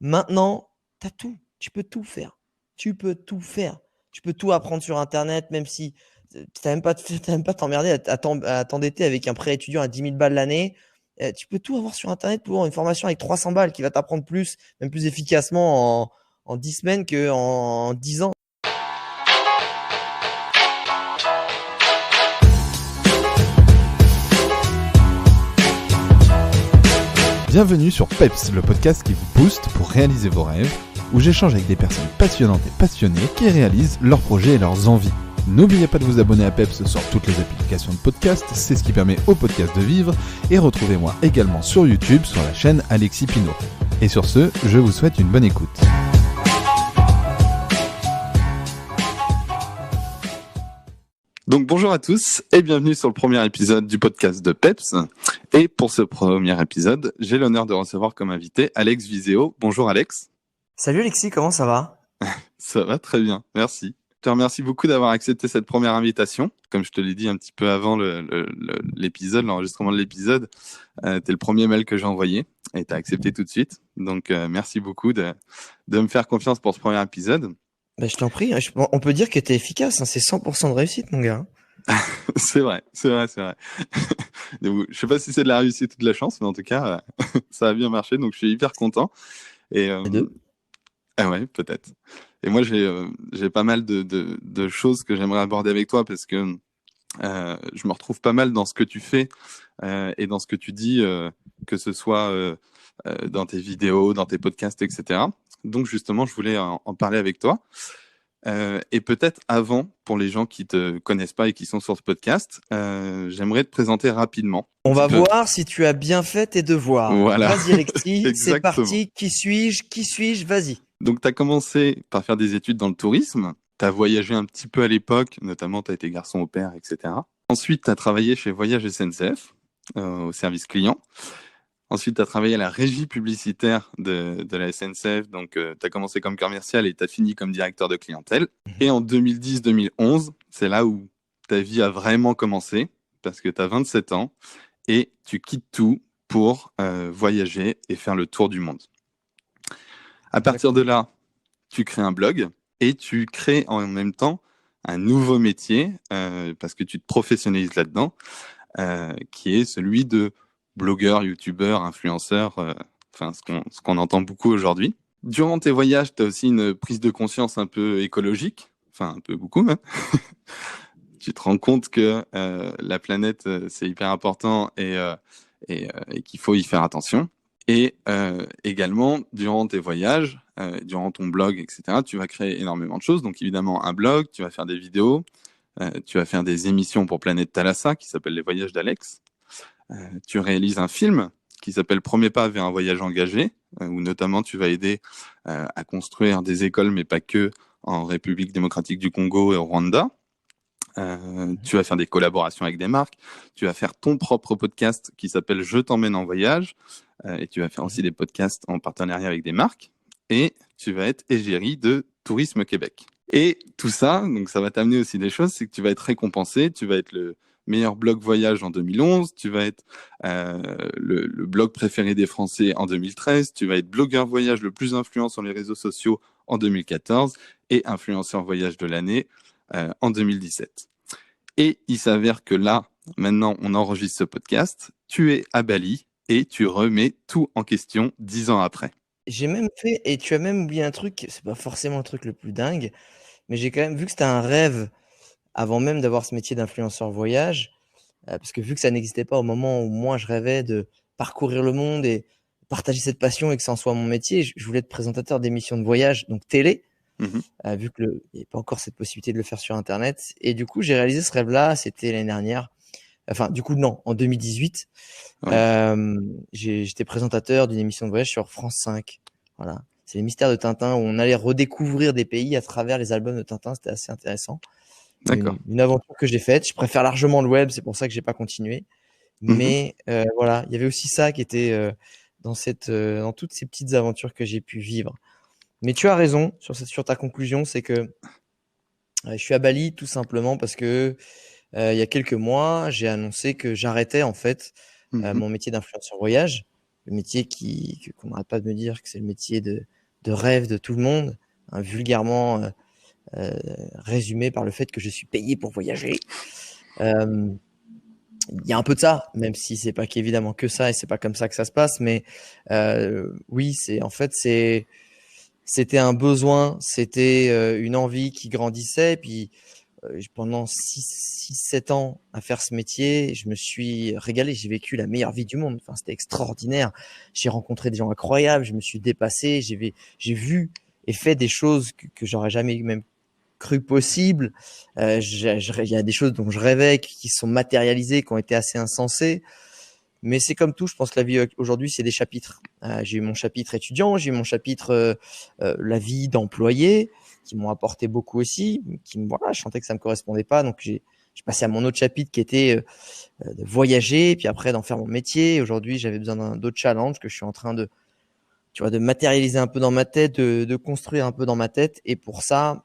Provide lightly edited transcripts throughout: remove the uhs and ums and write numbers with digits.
Maintenant, tu as tout. Tu peux tout faire. Tu peux tout faire. Tu peux tout apprendre sur Internet, même si tu n'as même pas t'emmerder à t'endetter avec un prêt étudiant à 10 000 balles l'année. Tu peux tout avoir sur Internet pour une formation avec 300 balles qui va t'apprendre plus, même plus efficacement en 10 semaines qu'en 10 ans. Bienvenue sur PEPS, le podcast qui vous booste pour réaliser vos rêves, où j'échange avec des personnes passionnantes et passionnées qui réalisent leurs projets et leurs envies. N'oubliez pas de vous abonner à PEPS sur toutes les applications de podcast, c'est ce qui permet au podcast de vivre, et retrouvez-moi également sur YouTube sur la chaîne Alexis Pinault. Et sur ce, je vous souhaite une bonne écoute. Donc bonjour à tous et bienvenue sur le premier épisode du podcast de PEPS. Et pour ce premier épisode, j'ai l'honneur de recevoir comme invité Alex Viseo. Bonjour Alex. Salut Alexis, comment ça va? Ça va très bien, merci. Je te remercie beaucoup d'avoir accepté cette première invitation. Comme je te l'ai dit un petit peu avant l'enregistrement de l'épisode, t'es le premier mail que j'ai envoyé et t'as accepté tout de suite. Donc merci beaucoup de me faire confiance pour ce premier épisode. Je t'en prie, on peut dire que tu es efficace, c'est 100% de réussite mon gars. C'est vrai. Je sais pas si c'est de la réussite ou de la chance, mais en tout cas, ça a bien marché, donc je suis hyper content. Et Les deux. ah ouais, peut-être. Et moi, j'ai pas mal de choses que j'aimerais aborder avec toi parce que je me retrouve pas mal dans ce que tu fais et dans ce que tu dis, que ce soit dans tes vidéos, dans tes podcasts, etc. Donc justement, je voulais en parler avec toi. Et peut-être avant, pour les gens qui te connaissent pas et qui sont sur ce podcast, j'aimerais te présenter rapidement. On va voir si tu as bien fait tes devoirs. Voilà. Vas-y Alexis, c'est Exactement. parti. Qui suis-je? Vas-y. Donc, tu as commencé par faire des études dans le tourisme. Tu as voyagé un petit peu à l'époque, notamment tu as été garçon au père, etc. Ensuite, tu as travaillé chez Voyage SNCF, au service client. Ensuite, tu as travaillé à la régie publicitaire de la SNCF. Donc, tu as commencé comme commercial et tu as fini comme directeur de clientèle. Et en 2010-2011, c'est là où ta vie a vraiment commencé, parce que tu as 27 ans et tu quittes tout pour voyager et faire le tour du monde. À partir de là, tu crées un blog et tu crées en même temps un nouveau métier parce que tu te professionnalises là-dedans, qui est celui de blogueur, youtubeur, influenceur, ce qu'on entend beaucoup aujourd'hui. Durant tes voyages, tu as aussi une prise de conscience un peu écologique, enfin un peu beaucoup même. Tu te rends compte que la planète, c'est hyper important et qu'il faut y faire attention. Et également, durant tes voyages, durant ton blog, etc., tu vas créer énormément de choses. Donc évidemment, un blog, tu vas faire des vidéos, tu vas faire des émissions pour Planète Thalassa, qui s'appelle Les Voyages d'Alex. Tu réalises un film qui s'appelle Premier pas vers un voyage engagé, où notamment tu vas aider à construire des écoles, mais pas que, en République démocratique du Congo et au Rwanda. Tu vas faire des collaborations avec des marques, tu vas faire ton propre podcast qui s'appelle Je t'emmène en voyage, et tu vas faire aussi des podcasts en partenariat avec des marques, et tu vas être égérie de Tourisme Québec. Et tout ça, donc ça va t'amener aussi des choses, c'est que tu vas être récompensé, tu vas être le meilleur blog voyage en 2011, tu vas être le blog préféré des Français en 2013, tu vas être blogueur voyage le plus influent sur les réseaux sociaux en 2014, et influenceur voyage de l'année en 2017. Et il s'avère que là, maintenant, on enregistre ce podcast, tu es à Bali et tu remets tout en question 10 ans après. J'ai même fait, et tu as même oublié un truc, c'est pas forcément le truc le plus dingue, mais j'ai quand même vu que c'était un rêve avant même d'avoir ce métier d'influenceur voyage, parce que vu que ça n'existait pas au moment où moi je rêvais de parcourir le monde et partager cette passion et que ça en soit mon métier, je voulais être présentateur d'émissions de voyage, donc télé. Vu qu'il n'y avait pas encore cette possibilité de le faire sur Internet. Et du coup, j'ai réalisé ce rêve-là, c'était l'année dernière. Enfin, du coup, non, en 2018. Ouais. J'étais présentateur d'une émission de voyage sur France 5. Voilà. C'est les mystères de Tintin où on allait redécouvrir des pays à travers les albums de Tintin. C'était assez intéressant. D'accord. Une aventure que j'ai faite. Je préfère largement le web, c'est pour ça que j'ai pas continué. Mais voilà, il y avait aussi ça qui était dans toutes ces petites aventures que j'ai pu vivre. Mais tu as raison sur ta conclusion, c'est que je suis à Bali tout simplement parce que il y a quelques mois, j'ai annoncé que j'arrêtais en fait mon métier d'influenceur voyage le métier qu'on n'arrête pas de me dire que c'est le métier de rêve de tout le monde, hein, vulgairement résumé par le fait que je suis payé pour voyager. Il y a un peu de ça, même si c'est pas qu'évidemment que ça et c'est pas comme ça que ça se passe, mais oui, c'était un besoin, c'était une envie qui grandissait. Puis pendant 6-7 ans à faire ce métier, je me suis régalé, j'ai vécu la meilleure vie du monde. Enfin, c'était extraordinaire. J'ai rencontré des gens incroyables, je me suis dépassé, j'ai vu et fait des choses que j'aurais jamais même cru possible. Il y a des choses dont je rêvais qui sont matérialisées, qui ont été assez insensées. Mais c'est comme tout, je pense que la vie aujourd'hui, c'est des chapitres. J'ai eu mon chapitre étudiant, j'ai eu mon chapitre la vie d'employé, qui m'ont apporté beaucoup aussi, voilà, je sentais que ça me correspondait pas, donc j'ai passé à mon autre chapitre qui était de voyager, puis après d'en faire mon métier. Aujourd'hui, j'avais besoin d'autres challenges que je suis en train de, tu vois, de matérialiser un peu dans ma tête, de construire un peu dans ma tête. Et pour ça,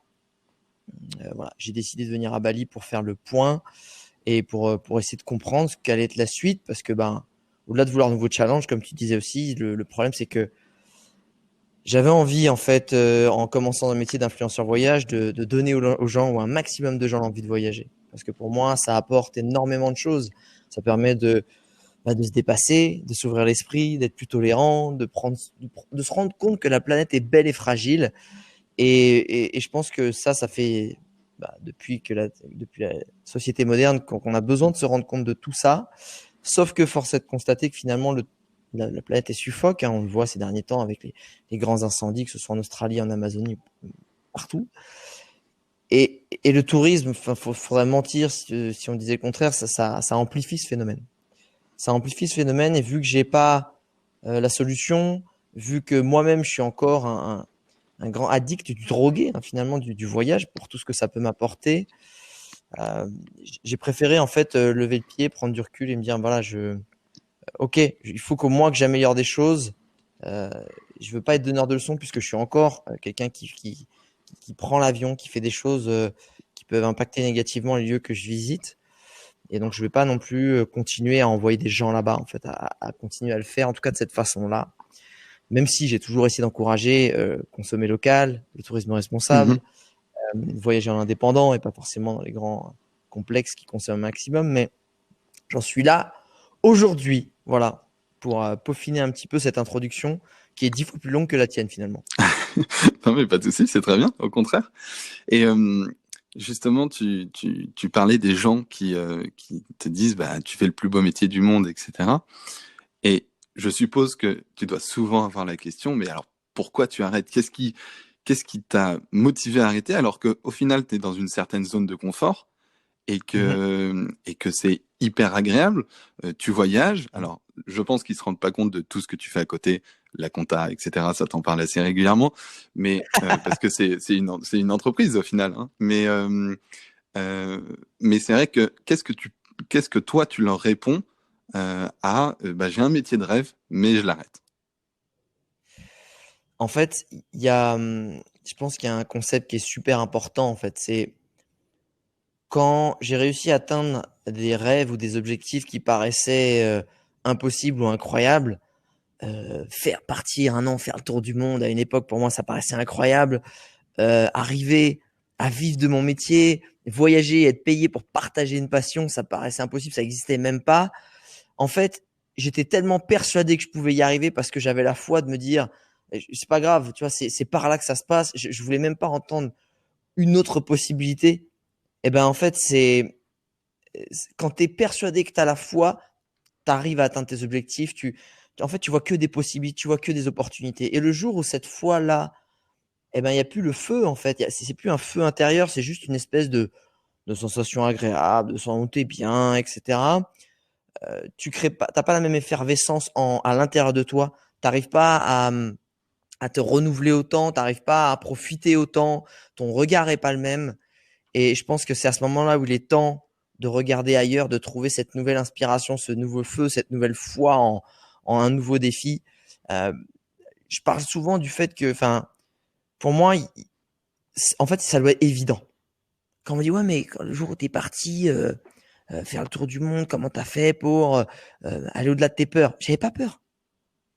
voilà, j'ai décidé de venir à Bali pour faire le point et pour essayer de comprendre ce qu'allait être la suite, parce que au-delà de vouloir un nouveau challenge, comme tu disais aussi, le problème c'est que j'avais envie en fait, en commençant le métier d'influenceur voyage, de donner aux gens, ou à un maximum de gens, l'envie de voyager, parce que pour moi ça apporte énormément de choses. Ça permet de se dépasser, de s'ouvrir l'esprit, d'être plus tolérant, de se rendre compte que la planète est belle et fragile. Et je pense que ça fait depuis la société moderne qu'on a besoin de se rendre compte de tout ça. Sauf que force est de constater que finalement la planète est suffoque, hein, on le voit ces derniers temps avec les grands incendies, que ce soit en Australie, en Amazonie, partout. Et le tourisme, faudrait mentir si on disait le contraire, ça amplifie ce phénomène. Ça amplifie ce phénomène, et vu que j'ai pas la solution, vu que moi-même je suis encore un grand addict du drogué, hein, finalement, du voyage, pour tout ce que ça peut m'apporter. J'ai préféré en fait lever le pied, prendre du recul et me dire voilà, ok, il faut qu'au moins que j'améliore des choses. Je veux pas être donneur de leçons, puisque je suis encore quelqu'un qui prend l'avion, qui fait des choses qui peuvent impacter négativement les lieux que je visite. Et donc je vais pas non plus continuer à envoyer des gens là-bas, en fait, à continuer à le faire, en tout cas de cette façon-là. Même si j'ai toujours essayé d'encourager consommer local, le tourisme responsable, voyager en indépendant et pas forcément dans les grands complexes qui consomment un maximum. Mais j'en suis là aujourd'hui, voilà, pour peaufiner un petit peu cette introduction qui est 10 fois plus longue que la tienne finalement. Non, mais pas de souci, c'est très bien, au contraire. Et justement, tu parlais des gens qui te disent tu fais le plus beau métier du monde, etc. Et je suppose que tu dois souvent avoir la question, mais alors pourquoi tu arrêtes? Qu'est-ce qui t'a motivé à arrêter, alors qu'au final, tu es dans une certaine zone de confort et que c'est hyper agréable. Tu voyages. Alors, je pense qu'ils se rendent pas compte de tout ce que tu fais à côté, la compta, etc. Ça t'en parle assez régulièrement, mais parce que c'est une entreprise au final. Hein. Mais c'est vrai que qu'est-ce que toi tu leur réponds j'ai un métier de rêve, mais je l'arrête. En fait, je pense qu'il y a un concept qui est super important. En fait, c'est quand j'ai réussi à atteindre des rêves ou des objectifs qui paraissaient impossibles ou incroyables. Faire partir un an, faire le tour du monde, à une époque, pour moi, ça paraissait incroyable. Arriver à vivre de mon métier, voyager, être payé pour partager une passion, ça paraissait impossible, ça n'existait même pas. En fait, j'étais tellement persuadé que je pouvais y arriver, parce que j'avais la foi de me dire, c'est pas grave, tu vois, c'est par là que ça se passe. Je voulais même pas entendre une autre possibilité. Et ben, en fait, quand tu es persuadé que tu as la foi, tu arrives à atteindre tes objectifs. En fait, tu vois que des possibilités, tu vois que des opportunités. Et le jour où cette foi-là, il n'y a plus le feu, en fait. C'est plus un feu intérieur, c'est juste une espèce de sensation agréable, de sentir bien, etc. Tu crées pas, t'as pas la même effervescence à l'intérieur de toi. Tu n'arrives pas à te renouveler autant, tu n'arrives pas à profiter autant. Ton regard est pas le même. Et je pense que c'est à ce moment-là où il est temps de regarder ailleurs, de trouver cette nouvelle inspiration, ce nouveau feu, cette nouvelle foi en un nouveau défi. Je parle souvent du fait que, pour moi, en fait, ça doit être évident. Quand on me dit, ouais, mais le jour où tu es parti faire le tour du monde, comment tu as fait pour aller au-delà de tes peurs? J'avais pas peur.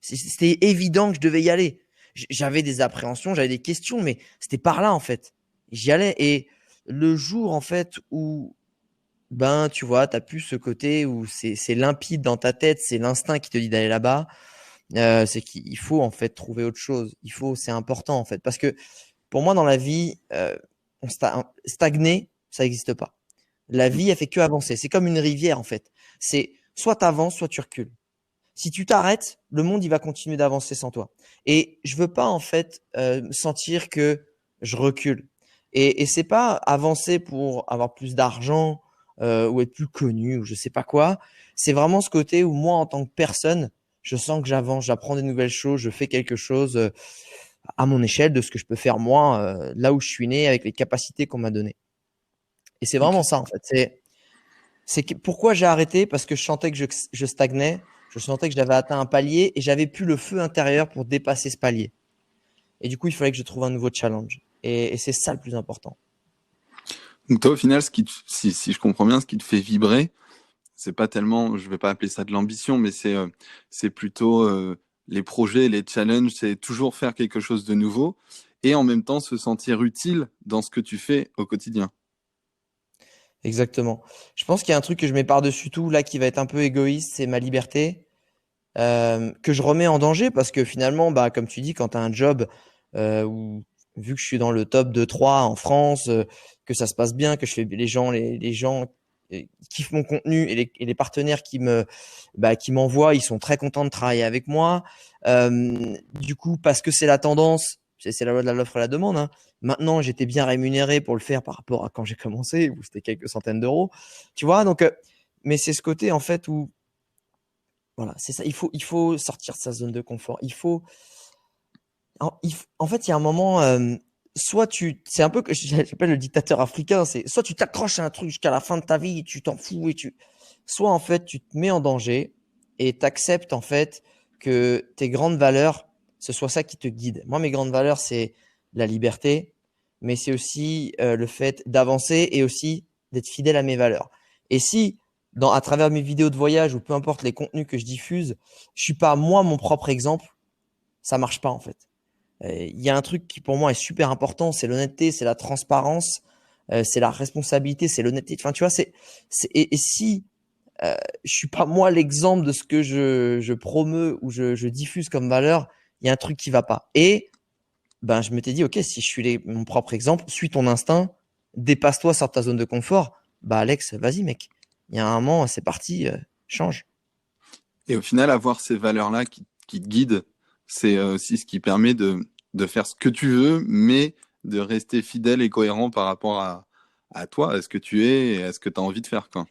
C'était évident que je devais y aller. J'avais des appréhensions, j'avais des questions, mais c'était par là, en fait. J'y allais. Et le jour, en fait, où, ben, tu vois, tu as plus ce côté où c'est limpide dans ta tête, c'est l'instinct qui te dit d'aller là-bas, c'est qu'il faut, en fait, trouver autre chose. C'est important, en fait. Parce que pour moi, dans la vie, stagner, ça n'existe pas. La vie, elle fait que avancer. C'est comme une rivière, en fait. C'est soit tu avances, soit tu recules. Si tu t'arrêtes, le monde il va continuer d'avancer sans toi. Et je veux pas en fait sentir que je recule. Et c'est pas avancer pour avoir plus d'argent ou être plus connu ou je sais pas quoi. C'est vraiment ce côté où moi en tant que personne, je sens que j'avance, j'apprends des nouvelles choses, je fais quelque chose à mon échelle de ce que je peux faire moi, là où je suis né, avec les capacités qu'on m'a données. Et c'est Ok. vraiment ça en fait. Pourquoi j'ai arrêté? Parce que je sentais que je stagnais, je sentais que j'avais atteint un palier et j'avais plus le feu intérieur pour dépasser ce palier. Et du coup, il fallait que je trouve un nouveau challenge. Et c'est ça le plus important. Donc toi, au final, si je comprends bien, ce qui te fait vibrer, c'est pas tellement, je vais pas appeler ça de l'ambition, mais c'est plutôt les projets, les challenges, c'est toujours faire quelque chose de nouveau et en même temps se sentir utile dans ce que tu fais au quotidien. Exactement. Je pense qu'il y a un truc que je mets par-dessus tout là qui va être un peu égoïste, c'est ma liberté, que je remets en danger parce que finalement, bah, comme tu dis, quand tu as un job où, vu que je suis dans le top 2-3 en France, que ça se passe bien, que je fais les gens kiffent mon contenu et les partenaires qui m'envoient, ils sont très contents de travailler avec moi. Du coup, parce que c'est la tendance, c'est la loi de l'offre et la demande, hein. Maintenant, j'étais bien rémunéré pour le faire par rapport à quand j'ai commencé, où c'était quelques centaines d'euros. Tu vois, donc, mais c'est ce côté en fait où voilà, c'est ça. Il faut sortir de sa zone de confort. En fait, il y a un moment, c'est un peu que j'appelle le dictateur africain. C'est soit tu t'accroches à un truc jusqu'à la fin de ta vie, et tu t'en fous soit en fait tu te mets en danger et t'acceptes en fait que tes grandes valeurs, ce soit ça qui te guide. Moi, mes grandes valeurs, c'est la liberté, mais c'est aussi le fait d'avancer et aussi d'être fidèle à mes valeurs. Et si à travers mes vidéos de voyage ou peu importe les contenus que je diffuse, je suis pas moi mon propre exemple, ça marche pas en fait. Il y a un truc qui pour moi est super important, c'est l'honnêteté, c'est la transparence, c'est la responsabilité, c'est l'honnêteté. Enfin, tu vois, et si je suis pas moi l'exemple de ce que je promeux ou je diffuse comme valeur, il y a un truc qui va pas. Et ben, je m'étais dit, ok, si je suis mon propre exemple, suis ton instinct, dépasse-toi, sors de ta zone de confort. Bah Alex, vas-y mec. Il y a un moment, c'est parti, change. Et au final, avoir ces valeurs-là qui te guident, c'est aussi ce qui permet de faire ce que tu veux, mais de rester fidèle et cohérent par rapport à toi, à ce que tu es et à ce que tu as envie de faire, quoi.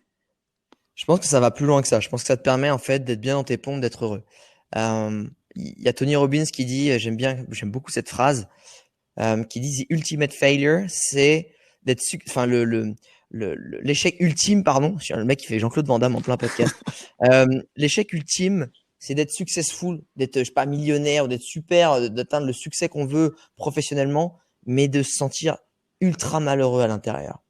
Je pense que ça va plus loin que ça. Je pense que ça te permet en fait d'être bien dans tes pompes, d'être heureux. Il y a Tony Robbins qui dit, j'aime beaucoup cette phrase, qui dit The ultimate failure, c'est enfin l'échec ultime, pardon. Je suis le mec qui fait Jean-Claude Van Damme en plein podcast. L'échec ultime, c'est d'être successful, d'être, je sais pas, millionnaire, ou d'être super, d'atteindre le succès qu'on veut professionnellement, mais de se sentir ultra malheureux à l'intérieur.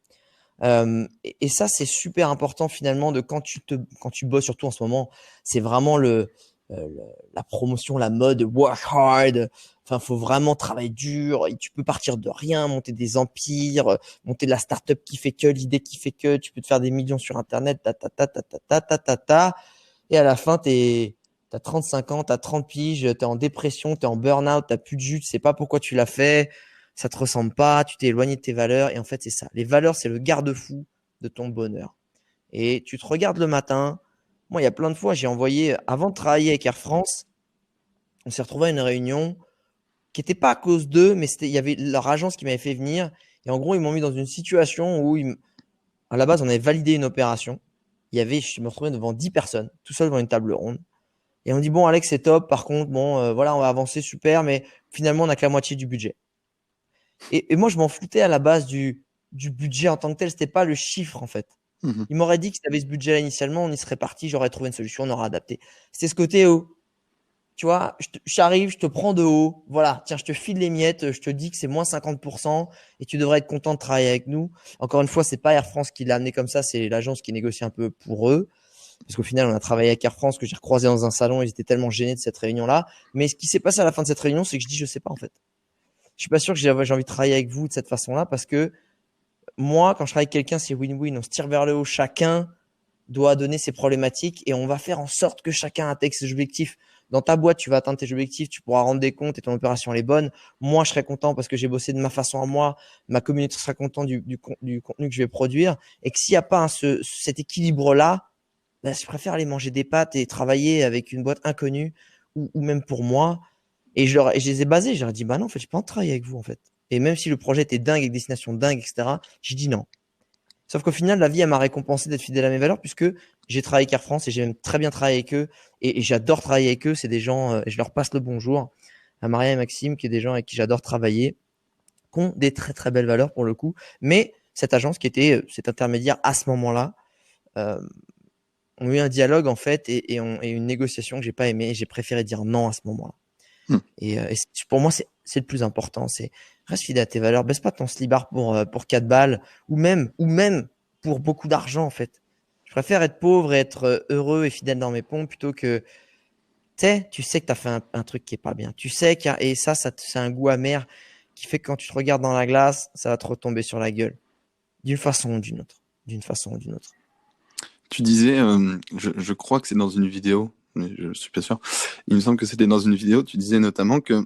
Et ça, c'est super important finalement de quand tu bosses, surtout en ce moment, c'est vraiment la promotion, la mode, work hard. Enfin, faut vraiment travailler dur. Et tu peux partir de rien, monter des empires, monter de la startup qui fait que, l'idée qui fait que, tu peux te faire des millions sur Internet, et à la fin, t'as 35 ans, t'as 30 piges, t'es en dépression, t'es en burn-out, t'as plus de jus, tu sais pas pourquoi tu l'as fait, ça te ressemble pas, tu t'es éloigné de tes valeurs. Et en fait, c'est ça. Les valeurs, c'est le garde-fou de ton bonheur. Et tu te regardes le matin. Moi, il y a plein de fois, j'ai envoyé, avant de travailler avec Air France, on s'est retrouvé à une réunion qui n'était pas à cause d'eux, mais il y avait leur agence qui m'avait fait venir. Et en gros, ils m'ont mis dans une situation où, à la base, on avait validé une opération. Je me retrouvais devant 10 personnes, tout seul devant une table ronde. Et on dit, bon, Alex, c'est top. Par contre, bon, voilà, on va avancer, super, mais finalement, on n'a que la moitié du budget. Et moi, je m'en foutais à la base du budget en tant que tel. C'était pas le chiffre, en fait. Mhm. Il m'aurait dit que si tu avais ce budget-là initialement, on y serait parti, j'aurais trouvé une solution, on aurait adapté. C'était ce côté où, tu vois, j'arrive, je te prends de haut, voilà, tiens, je te file les miettes, je te dis que c'est moins 50% et tu devrais être content de travailler avec nous. Encore une fois, c'est pas Air France qui l'a amené comme ça, c'est l'agence qui négocie un peu pour eux. parce qu'au final, on a travaillé avec Air France, que j'ai recroisé dans un salon, ils étaient tellement gênés de cette réunion-là. Mais ce qui s'est passé à la fin de cette réunion, c'est que je dis, je sais pas, en fait. Je suis pas sûr que j'ai envie de travailler avec vous de cette façon-là, parce que moi, quand je travaille avec quelqu'un, c'est win-win. On se tire vers le haut. Chacun doit donner ses problématiques et on va faire en sorte que chacun atteigne ses objectifs. Dans ta boîte, tu vas atteindre tes objectifs, tu pourras rendre des comptes et ton opération elle est bonne. Moi, je serai content parce que j'ai bossé de ma façon à moi. Ma communauté sera contente du contenu que je vais produire. Et que s'il n'y a pas cet équilibre-là, ben, je préfère aller manger des pâtes et travailler avec une boîte inconnue ou même pour moi. Et je les ai basés. Je leur ai dit, bah non, en fait, j'ai pas envie de travailler avec vous, en fait. Et même si le projet était dingue, avec destination dingue, etc., j'ai dit non. Sauf qu'au final, la vie, elle m'a récompensé d'être fidèle à mes valeurs puisque j'ai travaillé avec Air France et j'ai même très bien travaillé avec eux et j'adore travailler avec eux. C'est des gens, je leur passe le bonjour à Maria et Maxime, qui est des gens avec qui j'adore travailler, qui ont des très très belles valeurs pour le coup. Mais cette agence qui était cet intermédiaire à ce moment-là, euh, ont eu un dialogue en fait et une négociation que j'ai pas aimé. J'ai préféré dire non à ce moment-là. Hmm. Et pour moi, c'est le plus important. C'est reste fidèle à tes valeurs. Baisse pas ton slibard pour 4 balles ou même pour beaucoup d'argent en fait. Je préfère être pauvre et être heureux et fidèle dans mes pompes plutôt que tu sais que tu as fait un truc qui est pas bien. Tu sais et ça c'est un goût amer qui fait que quand tu te regardes dans la glace, ça va te retomber sur la gueule d'une façon ou d'une autre, d'une façon ou d'une autre. Tu disais, je crois que c'est dans une vidéo, mais je suis pas sûr. Il me semble que c'était dans une vidéo. Tu disais notamment que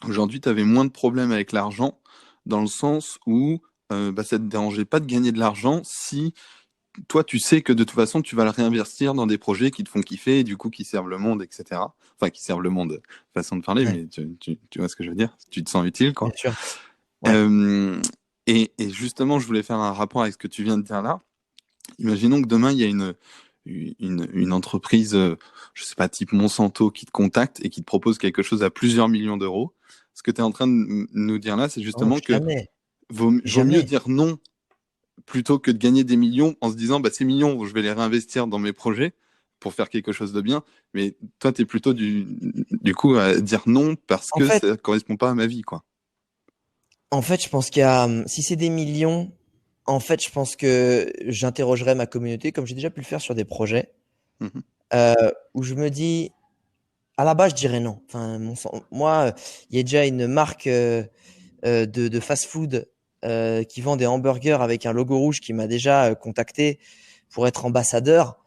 aujourd'hui, tu avais moins de problèmes avec l'argent, dans le sens où bah, ça te dérangeait pas de gagner de l'argent si toi, tu sais que de toute façon, tu vas le réinvestir dans des projets qui te font kiffer, et du coup, qui servent le monde, etc. Enfin, qui servent le monde, façon de parler, Ouais, mais tu vois ce que je veux dire? Tu te sens utile, bien quoi. sûr. Ouais. Euh, et justement, je voulais faire un rapport avec ce que tu viens de dire là. Imaginons que demain, il y a une entreprise, je sais pas, type Monsanto, qui te contacte et qui te propose quelque chose à plusieurs millions d'euros. Ce que tu es en train de nous dire là, c'est Non, justement que jamais, vaut mieux jamais. dire non plutôt que de gagner des millions en se disant, bah, ces millions, je vais les réinvestir dans mes projets pour faire quelque chose de bien. Mais toi, tu es plutôt du coup à dire non parce En que fait, ça correspond pas à ma vie, quoi. je pense qu'il y a, si c'est des millions, en fait, je pense que j'interrogerai ma communauté, comme j'ai déjà pu le faire sur des projets, Mhm. où je me dis, à la base, je dirais non. Enfin, moi, il y a déjà une marque de fast-food qui vend des hamburgers avec un logo rouge qui m'a déjà contacté pour être ambassadeur.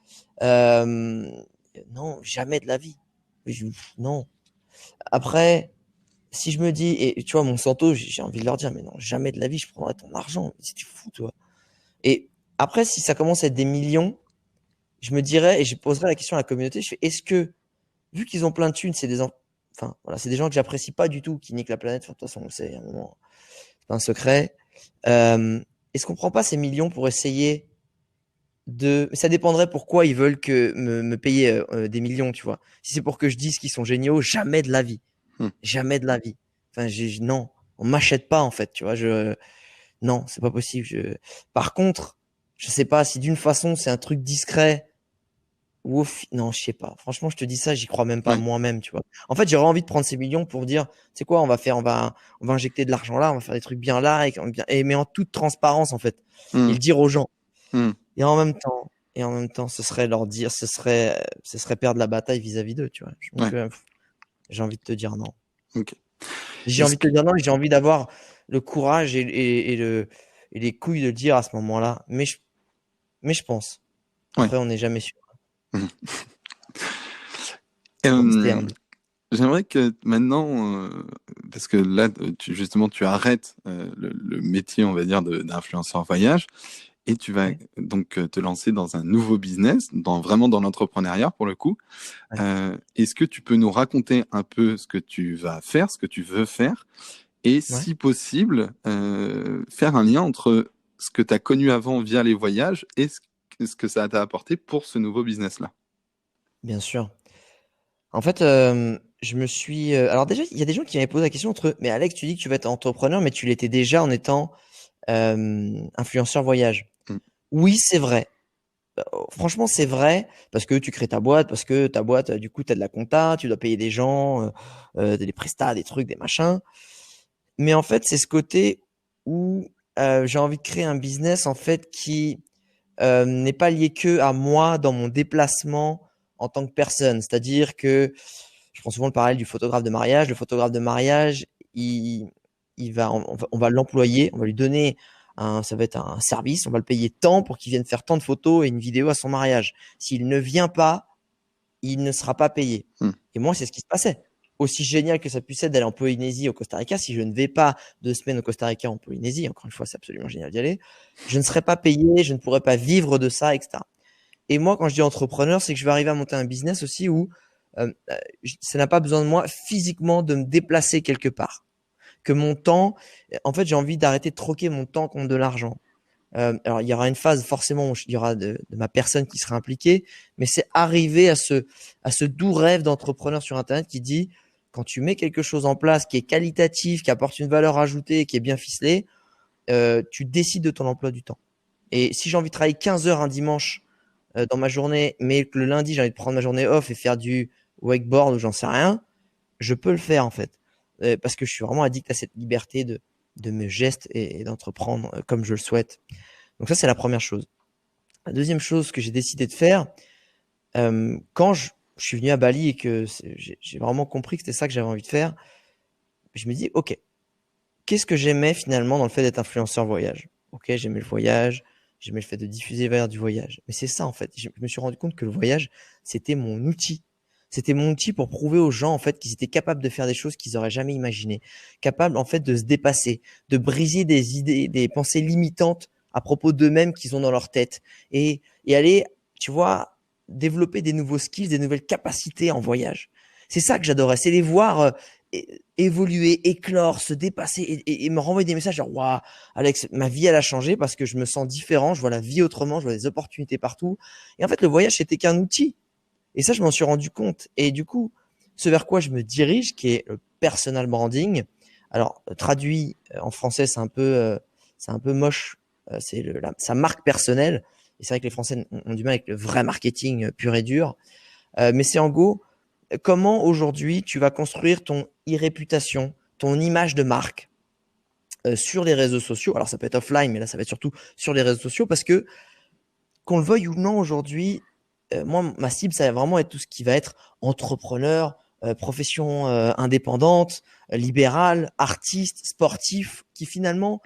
Euh, non, jamais de la vie. Non. Après, si je me dis, et tu vois, Monsanto, j'ai envie de leur dire, mais non, jamais de la vie, je prendrai ton argent. Si tu fous, toi. Et après, si ça commence à être des millions, je me dirais, et je poserais la question à la communauté, je fais, est-ce que, vu qu'ils ont plein de thunes, enfin, voilà, c'est des gens que j'apprécie pas du tout, qui niquent la planète, enfin, de toute façon, on le sait, à un moment, c'est pas un secret. Euh, Est-ce qu'on prend pas ces millions pour essayer ça dépendrait pourquoi ils veulent me payer des millions, tu vois. Si c'est pour que je dise qu'ils sont géniaux, jamais de la vie. Mhm. Jamais de la vie. Enfin, non, on m'achète pas en fait, tu vois. Non, c'est pas possible. Par contre, je sais pas si d'une façon c'est un truc discret ou non, je sais pas. Franchement, je te dis ça, j'y crois même pas Ouais. moi-même, tu vois. En fait, j'aurais envie de prendre ces millions pour dire, c'est quoi, on va injecter de l'argent là, on va faire des trucs bien là, mais en toute transparence en fait, et Mhm. le dire aux gens. Mhm. Et en même temps, ce serait leur dire, ce serait perdre la bataille vis-à-vis d'eux, tu vois. Donc, Ouais. j'ai envie de te dire non. Ok. J'ai Est-ce envie de te que... dire non, et j'ai envie d'avoir le courage et les couilles de le dire à ce moment-là. Mais je pense. Ouais. Après, on n'est jamais sûr. Mhm. Faut rester Euh, humble. J'aimerais que maintenant, parce que là, justement, tu arrêtes le métier, on va dire, d'influenceur voyage, et tu vas Ouais, donc te lancer dans un nouveau business, vraiment dans l'entrepreneuriat pour le coup. ouais, Est-ce que tu peux nous raconter un peu ce que tu vas faire, ce que tu veux faire, et ouais, si possible, faire un lien entre ce que tu as connu avant via les voyages et ce que ça t'a apporté pour ce nouveau business-là? bien sûr. En fait, je me suis. Alors déjà, il y a des gens qui m'avaient posé la question mais Alex, tu dis que tu vas être entrepreneur, mais tu l'étais déjà en étant influenceur voyage. Mm. Oui, c'est vrai. Franchement, c'est vrai, parce que tu crées ta boîte, parce que ta boîte, du coup, tu as de la compta, tu dois payer des gens, des prestats, des trucs, des machins. Mais en fait, c'est ce côté où j'ai envie de créer un business, en fait, qui n'est pas lié que à moi dans mon déplacement en tant que personne. C'est-à-dire que je prends souvent le parallèle du photographe de mariage. Le photographe de mariage, on va l'employer, on va lui donner ça va être un service, on va le payer tant pour qu'il vienne faire tant de photos et une vidéo à son mariage. S'il ne vient pas, il ne sera pas payé. Et moi, c'est ce qui se passait. Aussi génial que ça puisse être d'aller en Polynésie, au Costa Rica, si je ne vais pas 2 semaines au Costa Rica en Polynésie, encore une fois, c'est absolument génial d'y aller, je ne serai pas payé, je ne pourrai pas vivre de ça, etc. Et moi, quand je dis entrepreneur, c'est que je vais arriver à monter un business aussi où ça n'a pas besoin de moi physiquement de me déplacer quelque part. Que mon temps, en fait, j'ai envie d'arrêter de troquer mon temps contre de l'argent. Alors, il y aura une phase forcément où il y aura de ma personne qui sera impliquée, mais c'est arriver à ce doux rêve d'entrepreneur sur Internet qui dit, quand tu mets quelque chose en place qui est qualitatif, qui apporte une valeur ajoutée, qui est bien ficelé, tu décides de ton emploi du temps. Et si j'ai envie de travailler 15 heures un dimanche dans ma journée, mais que le lundi, j'ai envie de prendre ma journée off et faire du wakeboard ou j'en sais rien, je peux le faire en fait. Parce que je suis vraiment addict à cette liberté de mes gestes et d'entreprendre comme je le souhaite. Donc ça, c'est la première chose. La deuxième chose que j'ai décidé de faire, quand je suis venu à Bali et que j'ai vraiment compris que c'était ça que j'avais envie de faire, je me dis, ok, qu'est-ce que j'aimais finalement dans le fait d'être influenceur voyage? Ok, j'aimais le voyage, j'aimais le fait de diffuser les valeurs du voyage. Mais c'est ça en fait, je me suis rendu compte que le voyage, c'était mon outil. C'était mon outil pour prouver aux gens en fait qu'ils étaient capables de faire des choses qu'ils auraient jamais imaginées, capables en fait de se dépasser, de briser des idées, des pensées limitantes à propos d'eux-mêmes qu'ils ont dans leur tête et aller, tu vois, développer des nouveaux skills, des nouvelles capacités en voyage. C'est ça que j'adorais, c'est les voir évoluer, éclore, se dépasser et me renvoyer des messages genre waouh, Alex, ma vie elle a changé parce que je me sens différent, je vois la vie autrement, je vois des opportunités partout. Et en fait, le voyage c'était qu'un outil. Et ça, je m'en suis rendu compte. Et du coup, ce vers quoi je me dirige, qui est le personal branding. Alors, traduit en français, c'est un peu moche. C'est sa marque personnelle. Et c'est vrai que les Français ont du mal avec le vrai marketing pur et dur. Mais c'est en gros, comment aujourd'hui tu vas construire ton e-réputation, ton image de marque sur les réseaux sociaux. Alors, ça peut être offline, mais là, ça va être surtout sur les réseaux sociaux parce que, qu'on le veuille ou non aujourd'hui, moi, ma cible, ça va vraiment être tout ce qui va être entrepreneur, profession indépendante, libérale, artiste, sportif, qui finalement,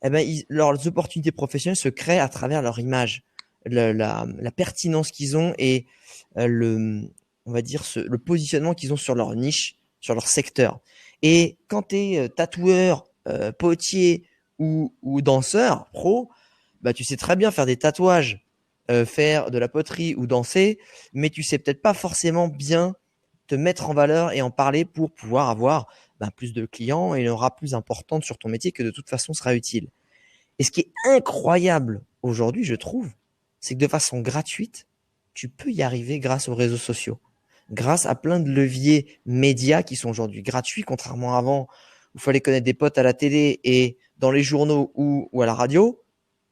eh ben, leurs opportunités professionnelles se créent à travers leur image, la pertinence qu'ils ont et on va dire, le positionnement qu'ils ont sur leur niche, sur leur secteur. Et quand tu es tatoueur, potier ou danseur pro, bah, tu sais très bien faire des tatouages, faire de la poterie ou danser, mais tu sais peut-être pas forcément bien te mettre en valeur et en parler pour pouvoir avoir plus de clients et une aura plus importante sur ton métier que de toute façon sera utile. Et ce qui est incroyable aujourd'hui, je trouve, c'est que de façon gratuite, tu peux y arriver grâce aux réseaux sociaux, grâce à plein de leviers médias qui sont aujourd'hui gratuits, contrairement à avant où il fallait connaître des potes à la télé et dans les journaux ou à la radio.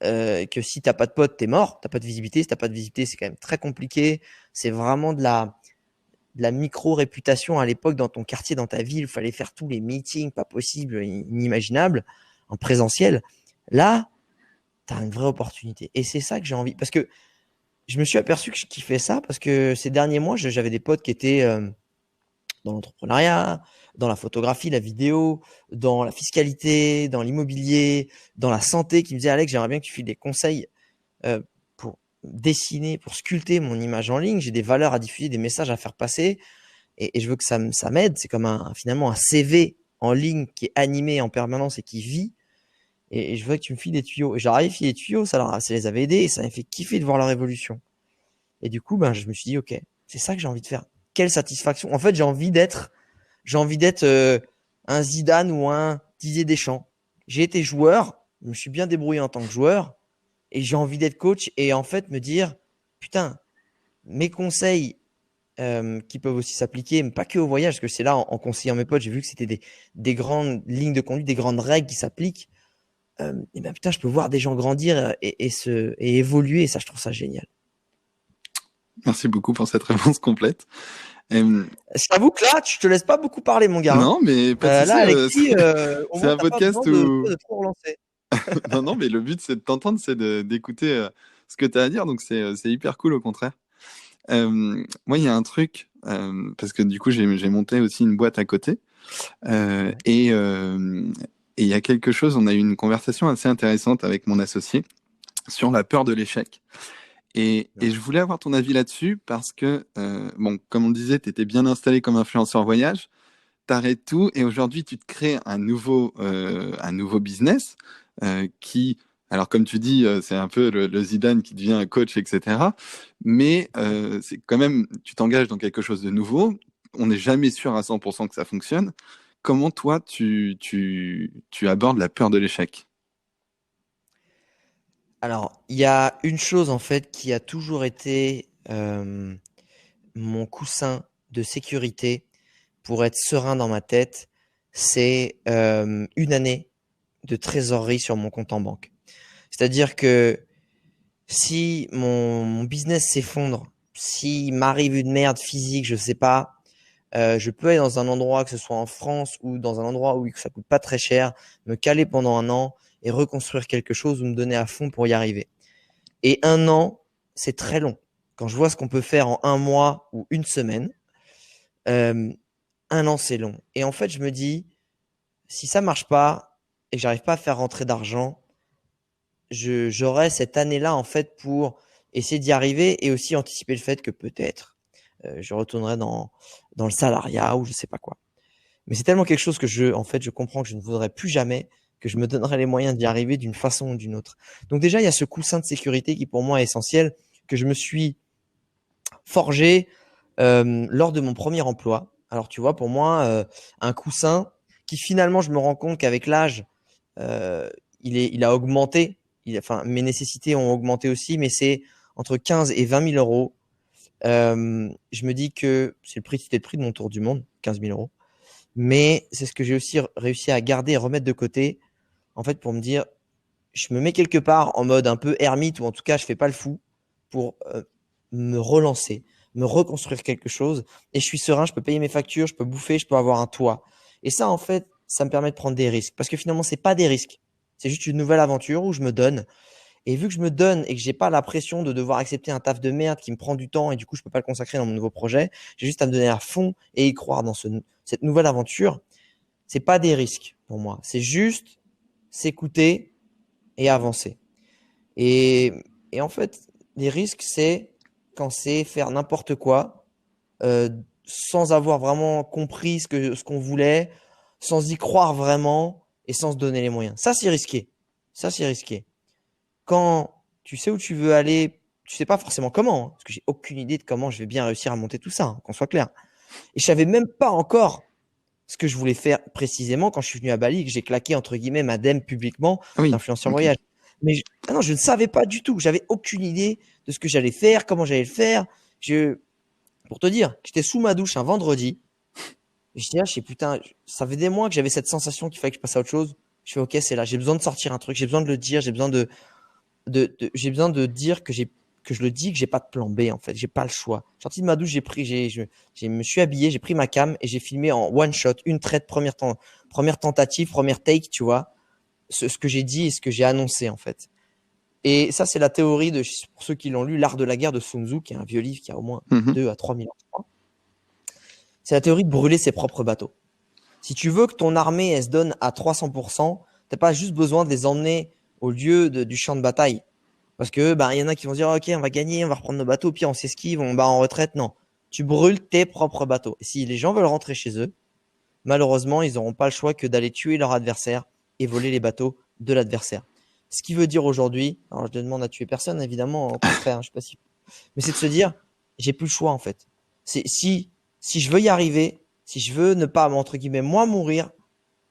Que si t'as pas de potes, t'es mort, t'as pas de visibilité. Si t'as pas de visibilité, c'est quand même très compliqué. C'est vraiment de la micro-réputation à l'époque dans ton quartier, dans ta ville. Il fallait faire tous les meetings, pas possible, inimaginables, en présentiel. Là, t'as une vraie opportunité. Et c'est ça que j'ai envie. Parce que je me suis aperçu que je kiffais ça parce que ces derniers mois, j'avais des potes qui étaient dans l'entrepreneuriat, dans la photographie, la vidéo, dans la fiscalité, dans l'immobilier, dans la santé, qui me disait Alex, j'aimerais bien que tu files des conseils pour dessiner, pour sculpter mon image en ligne. J'ai des valeurs à diffuser, des messages à faire passer et je veux que ça m'aide. C'est comme finalement un CV en ligne qui est animé en permanence et qui vit. Et je veux que tu me files des tuyaux. Et j'arrive à filer des tuyaux, ça les avait aidés et ça m'a fait kiffer de voir leur évolution. Et du coup, je me suis dit, ok, c'est ça que j'ai envie de faire. Quelle satisfaction. En fait, j'ai envie d'être un Zidane ou un Didier Deschamps. J'ai été joueur, je me suis bien débrouillé en tant que joueur et j'ai envie d'être coach et en fait me dire, putain, mes conseils qui peuvent aussi s'appliquer, mais pas que au voyage, parce que c'est là, en conseillant mes potes, j'ai vu que c'était des grandes lignes de conduite, des grandes règles qui s'appliquent. Et putain, je peux voir des gens grandir et évoluer et ça, je trouve ça génial. Merci beaucoup pour cette réponse complète. Je t'avoue que là, je te laisse pas beaucoup parler, mon gars. Non, mais pas de là, Alexis, c'est un podcast où... de trop relancer. non, mais le but, c'est de t'entendre, c'est d'écouter ce que tu as à dire, donc c'est hyper cool au contraire. Moi, il y a un truc, parce que du coup, j'ai monté aussi une boîte à côté, euh, Ouais. et euh, et il y a quelque chose, on a eu une conversation assez intéressante avec mon associé sur la peur de l'échec. Et je voulais avoir ton avis là-dessus parce que, bon, comme on le disait, tu étais bien installé comme influenceur voyage, t'arrêtes tout et aujourd'hui tu te crées un nouveau business qui, alors comme tu dis, c'est un peu le Zidane qui devient un coach, etc. Mais c'est quand même, tu t'engages dans quelque chose de nouveau. On n'est jamais sûr à 100% que ça fonctionne. Comment toi tu abordes la peur de l'échec? Alors, il y a une chose en fait qui a toujours été mon coussin de sécurité pour être serein dans ma tête, c'est une année de trésorerie sur mon compte en banque. C'est-à-dire que si mon business s'effondre, s'il m'arrive une merde physique, je sais pas, je peux aller dans un endroit, que ce soit en France ou dans un endroit où ça coûte pas très cher, me caler pendant un an et reconstruire quelque chose ou me donner à fond pour y arriver. Et un an, c'est très long. Quand je vois ce qu'on peut faire en un mois ou une semaine, euh, un an, c'est long. Et en fait, je me dis, si ça marche pas et que j'arrive pas à faire rentrer d'argent, j'aurai cette année-là, en fait, pour essayer d'y arriver et aussi anticiper le fait que peut-être je retournerai dans le salariat ou je sais pas quoi. Mais c'est tellement quelque chose que en fait, je comprends que je ne voudrais plus jamais, que je me donnerai les moyens d'y arriver d'une façon ou d'une autre. Donc déjà, il y a ce coussin de sécurité qui pour moi est essentiel, que je me suis forgé lors de mon premier emploi. Alors tu vois, pour moi, un coussin qui finalement, je me rends compte qu'avec l'âge, euh, il a augmenté. Enfin, mes nécessités ont augmenté aussi, mais c'est entre 15 et 20 000 euros. Je me dis que c'est le prix, c'était le prix de mon tour du monde, 15 000 euros. Mais c'est ce que j'ai aussi réussi à garder et remettre de côté, en fait, pour me dire, je me mets quelque part en mode un peu ermite, ou en tout cas, je fais pas le fou, pour me relancer, me reconstruire quelque chose. Et je suis serein, je peux payer mes factures, je peux bouffer, je peux avoir un toit. Et ça, en fait, ça me permet de prendre des risques. Parce que finalement, c'est pas des risques. C'est juste une nouvelle aventure où je me donne. Et vu que je me donne et que j'ai pas la pression de devoir accepter un taf de merde qui me prend du temps et du coup je peux pas le consacrer dans mon nouveau projet, j'ai juste à me donner à fond et y croire dans cette nouvelle aventure. C'est pas des risques pour moi. C'est juste s'écouter et avancer. Et, et en fait, les risques, c'est quand c'est faire n'importe quoi euh, sans avoir vraiment compris ce qu'on voulait, sans y croire vraiment et sans se donner les moyens. Ça, c'est risqué. Ça, c'est risqué. Quand tu sais où tu veux aller, tu sais pas forcément comment, hein, parce que j'ai aucune idée de comment je vais bien réussir à monter tout ça, hein, qu'on soit clair. Et je savais même pas encore ce que je voulais faire précisément quand je suis venu à Bali et que j'ai claqué entre guillemets ma dème publiquement Ah oui, d'influenceur ok. voyage. Mais ah non, je ne savais pas du tout. J'avais aucune idée de ce que j'allais faire, comment j'allais le faire. Pour te dire, j'étais sous ma douche un vendredi. Et je dis, ah, je sais, putain, ça fait des mois que j'avais cette sensation qu'il fallait que je passe à autre chose. Je fais, ok, c'est là. J'ai besoin de sortir un truc. J'ai besoin de le dire. J'ai besoin j'ai besoin de dire que je le dis, que j'ai pas de plan B, en fait. J'ai pas le choix. Sorti de ma douche, me suis habillé, j'ai pris ma cam et j'ai filmé en one shot, une traite, première tentative, première take, tu vois, ce que j'ai dit et ce que j'ai annoncé, en fait. Et ça, c'est la théorie pour ceux qui l'ont lu, L'Art de la guerre de Sun Tzu, qui est un vieux livre qui a au moins Mhm. 2 à 3 000 ans, je crois. C'est la théorie de brûler ses propres bateaux. Si tu veux que ton armée, elle se donne à 300%, t'as pas juste besoin de les emmener au lieu du champ de bataille. Parce que, bah, il y en a qui vont dire, ok, on va gagner, on va reprendre nos bateaux, puis on s'esquive, on va en retraite. Non. Tu brûles tes propres bateaux. Et si les gens veulent rentrer chez eux, malheureusement, ils n'auront pas le choix que d'aller tuer leur adversaire et voler les bateaux de l'adversaire. Ce qui veut dire aujourd'hui, alors je te demande à tuer personne, évidemment, au contraire, je sais pas si, mais c'est de se dire, j'ai plus le choix, en fait. C'est, si je veux y arriver, si je veux ne pas, entre guillemets, moi mourir,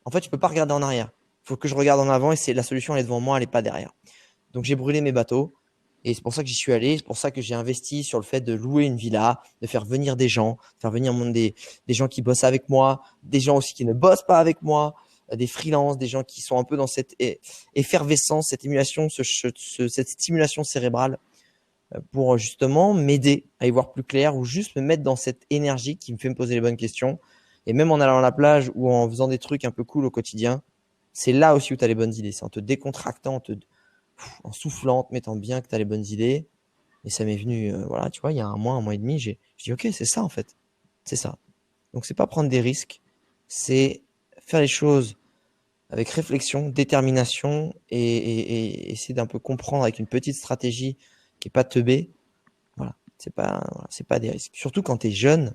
en fait, je peux pas regarder en arrière. Il faut que je regarde en avant et c'est la solution, elle est devant moi, elle est pas derrière. Donc j'ai brûlé mes bateaux et c'est pour ça que j'y suis allé. C'est pour ça que j'ai investi sur le fait de louer une villa, de faire venir des gens, faire venir des gens qui bossent avec moi, des gens aussi qui ne bossent pas avec moi, des freelances, des gens qui sont un peu dans cette effervescence, cette émulation, cette stimulation cérébrale pour justement m'aider à y voir plus clair ou juste me mettre dans cette énergie qui me fait me poser les bonnes questions. Et même en allant à la plage ou en faisant des trucs un peu cool au quotidien, c'est là aussi où tu as les bonnes idées. C'est en te décontractant, en soufflant, en te mettant bien que tu as les bonnes idées. Et ça m'est venu, voilà, tu vois, il y a un mois et demi, j'ai dit, ok, c'est ça en fait. C'est ça. Donc, c'est pas prendre des risques, c'est faire les choses avec réflexion, détermination et essayer d'un peu comprendre avec une petite stratégie qui est pas teubée. Voilà, c'est pas des risques. Surtout quand tu es jeune,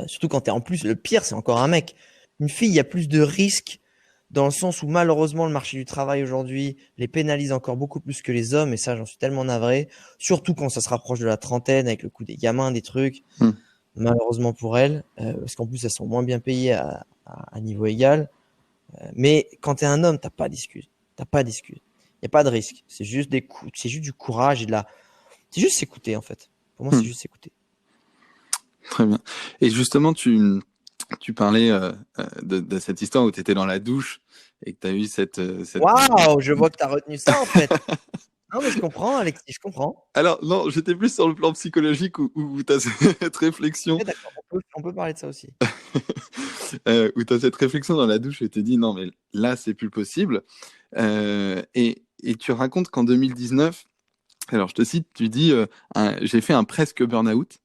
surtout quand tu es en plus, le pire, c'est encore un mec. Une fille, il y a plus de risques dans le sens où malheureusement le marché du travail aujourd'hui les pénalise encore beaucoup plus que les hommes et ça, j'en suis tellement navré. Surtout quand ça se rapproche de la trentaine avec le coup des gamins, des trucs. Hmm. Malheureusement pour elles, parce qu'en plus elles sont moins bien payées à niveau égal. Mais quand tu es un homme, t'as pas d'excuse. T'as pas d'excuse. Il n'y a pas de risque. C'est juste c'est juste du courage et de la. C'est juste s'écouter en fait. Pour moi, c'est Hmm. juste s'écouter. Très bien. Et justement, tu parlais de cette histoire où tu étais dans la douche et que tu as eu cette... Waouh, je vois que tu as retenu ça en fait. Non, mais je comprends, Alexis, je comprends. Alors, non, j'étais plus sur le plan psychologique où tu as cette réflexion, Ok, d'accord, on peut parler de ça aussi. où tu as cette réflexion dans la douche et tu te dis non, mais là, c'est plus possible. Et tu racontes qu'en 2019, alors je te cite, tu dis j'ai fait un presque burn-out.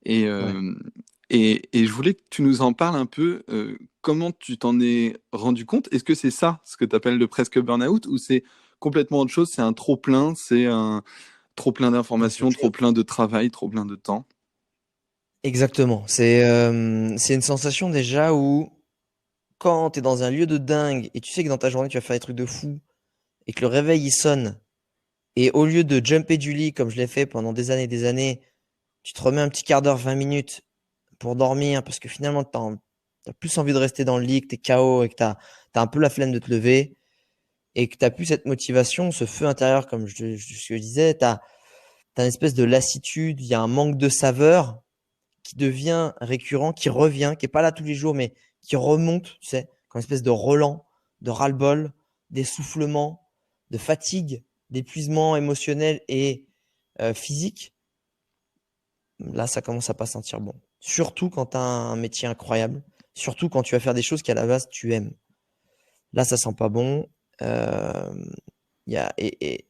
Et, Ouais. euh, et je voulais que tu nous en parles un peu. Comment tu t'en es rendu compte? Est-ce que c'est ça, ce que tu appelles le presque burn-out, ou c'est complètement autre chose? C'est un trop-plein, c'est un trop-plein Non, c'est d'informations, autre chose. trop-plein de travail, trop-plein de temps? Exactement. C'est une sensation déjà où quand tu es dans un lieu de dingue et tu sais que dans ta journée tu vas faire des trucs de fou et que le réveil il sonne et au lieu de jumper du lit comme je l'ai fait pendant des années, tu te remets un petit quart d'heure, 20 minutes pour dormir parce que finalement, tu as plus envie de rester dans le lit, que tu es KO et que tu as un peu la flemme de te lever et que tu n'as plus cette motivation, ce feu intérieur, comme je disais, tu as une espèce de lassitude, il y a un manque de saveur qui devient récurrent, qui revient, qui n'est pas là tous les jours, mais qui remonte, tu sais, comme une espèce de relent, de ras-le-bol, d'essoufflement, de fatigue, d'épuisement émotionnel et physique. Là, ça commence à pas sentir bon. Surtout quand tu as un métier incroyable. Surtout quand tu vas faire des choses qu'à la base tu aimes. Là, ça sent pas bon. Euh, y a, et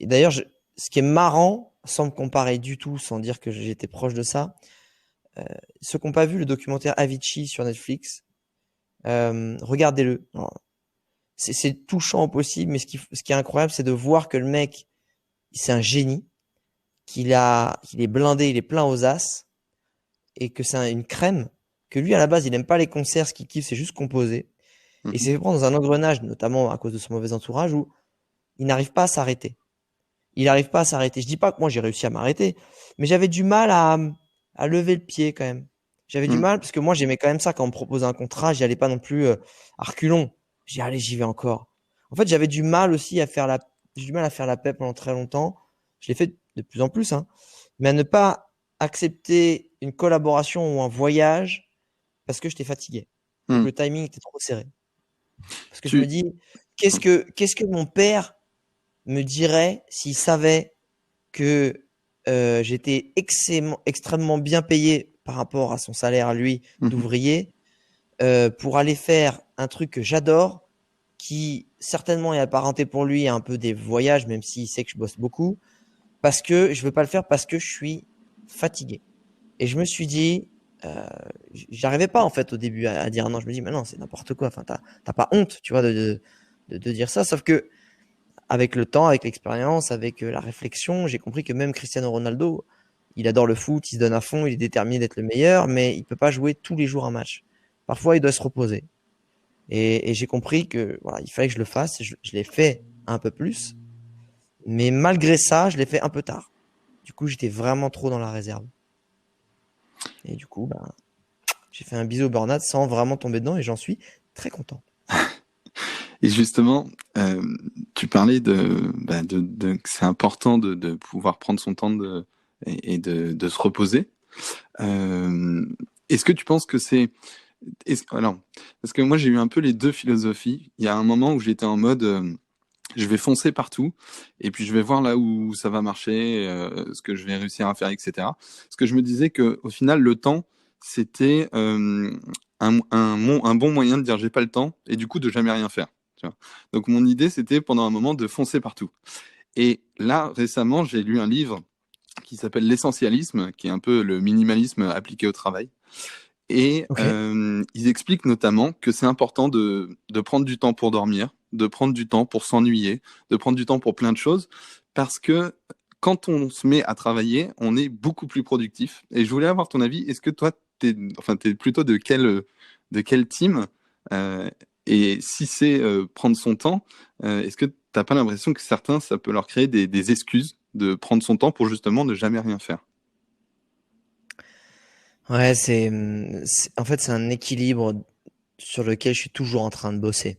d'ailleurs, ce qui est marrant, sans me comparer du tout, sans dire que j'étais proche de ça, ceux qui n'ont pas vu le documentaire Avicii sur Netflix, regardez-le. C'est touchant au possible, mais ce qui est incroyable, c'est de voir que le mec, c'est un génie, qu'il est blindé, il est plein aux as, et que c'est une crème, que lui, à la base, il n'aime pas les concerts, ce qu'il kiffe, c'est juste composer. Et il Mhm. s'est fait prendre dans un engrenage, notamment à cause de son mauvais entourage, où il n'arrive pas à s'arrêter. Il n'arrive pas à s'arrêter. Je dis pas que moi, j'ai réussi à m'arrêter, mais j'avais du mal à lever le pied quand même. J'avais du Mhm. mal, parce que moi, j'aimais quand même ça quand on me proposait un contrat, j'y allais pas non plus à reculons. J'ai allez, j'y vais encore. En fait, j'avais du mal aussi à faire j'ai du mal à faire la paix pendant très longtemps. Je l'ai fait de plus en plus, hein. Mais à ne pas accepter une collaboration ou un voyage parce que j'étais fatigué ou que Mhm. le timing était trop serré. Parce que je me Tu... dis, qu'est-ce que mon père me dirait s'il savait que j'étais extrêmement bien payé par rapport à son salaire à lui Mhm. d'ouvrier pour aller faire un truc que j'adore, qui certainement est apparenté pour lui à un peu des voyages, même s'il sait que je bosse beaucoup, parce que je veux pas le faire parce que je suis fatigué. Et je me suis dit, euh, j'arrivais pas en fait au début à dire non. Je me dis, mais non, c'est n'importe quoi. Enfin, t'as pas honte, tu vois, de dire ça. Sauf que avec le temps, avec l'expérience, avec la réflexion, j'ai compris que même Cristiano Ronaldo, il adore le foot, il se donne à fond, il est déterminé d'être le meilleur, mais il peut pas jouer tous les jours un match. Parfois, il doit se reposer. Et j'ai compris que voilà, il fallait que je le fasse. Je l'ai fait un peu plus, mais malgré ça, je l'ai fait un peu tard. Du coup, j'étais vraiment trop dans la réserve. Et du coup, ben, j'ai fait un bisou au burn sans vraiment tomber dedans et j'en suis très content. Et justement, tu parlais que c'est important de pouvoir prendre son temps et de se reposer. Euh, Est-ce que tu penses que alors, parce que moi j'ai eu un peu les deux philosophies. Il y a un moment où j'étais en mode je vais foncer partout et puis je vais voir là où ça va marcher, ce que je vais réussir à faire, etc. Parce que je me disais que au final le temps c'était un bon moyen de dire j'ai pas le temps et du coup de jamais rien faire. Tu vois. Donc mon idée, c'était pendant un moment de foncer partout. Et là, récemment, j'ai lu un livre qui s'appelle L'essentialisme, qui est un peu le minimalisme appliqué au travail. Et Ok. ils expliquent notamment que c'est important de prendre du temps pour dormir, de prendre du temps pour s'ennuyer, de prendre du temps pour plein de choses, parce que quand on se met à travailler, on est beaucoup plus productif. Et je voulais avoir ton avis. Est-ce que toi, t'es plutôt de quel team? Euh, et si c'est prendre son temps, est-ce que t'as pas l'impression que certains, ça peut leur créer des excuses de prendre son temps pour justement ne jamais rien faire? Ouais, en fait, c'est un équilibre sur lequel je suis toujours en train de bosser.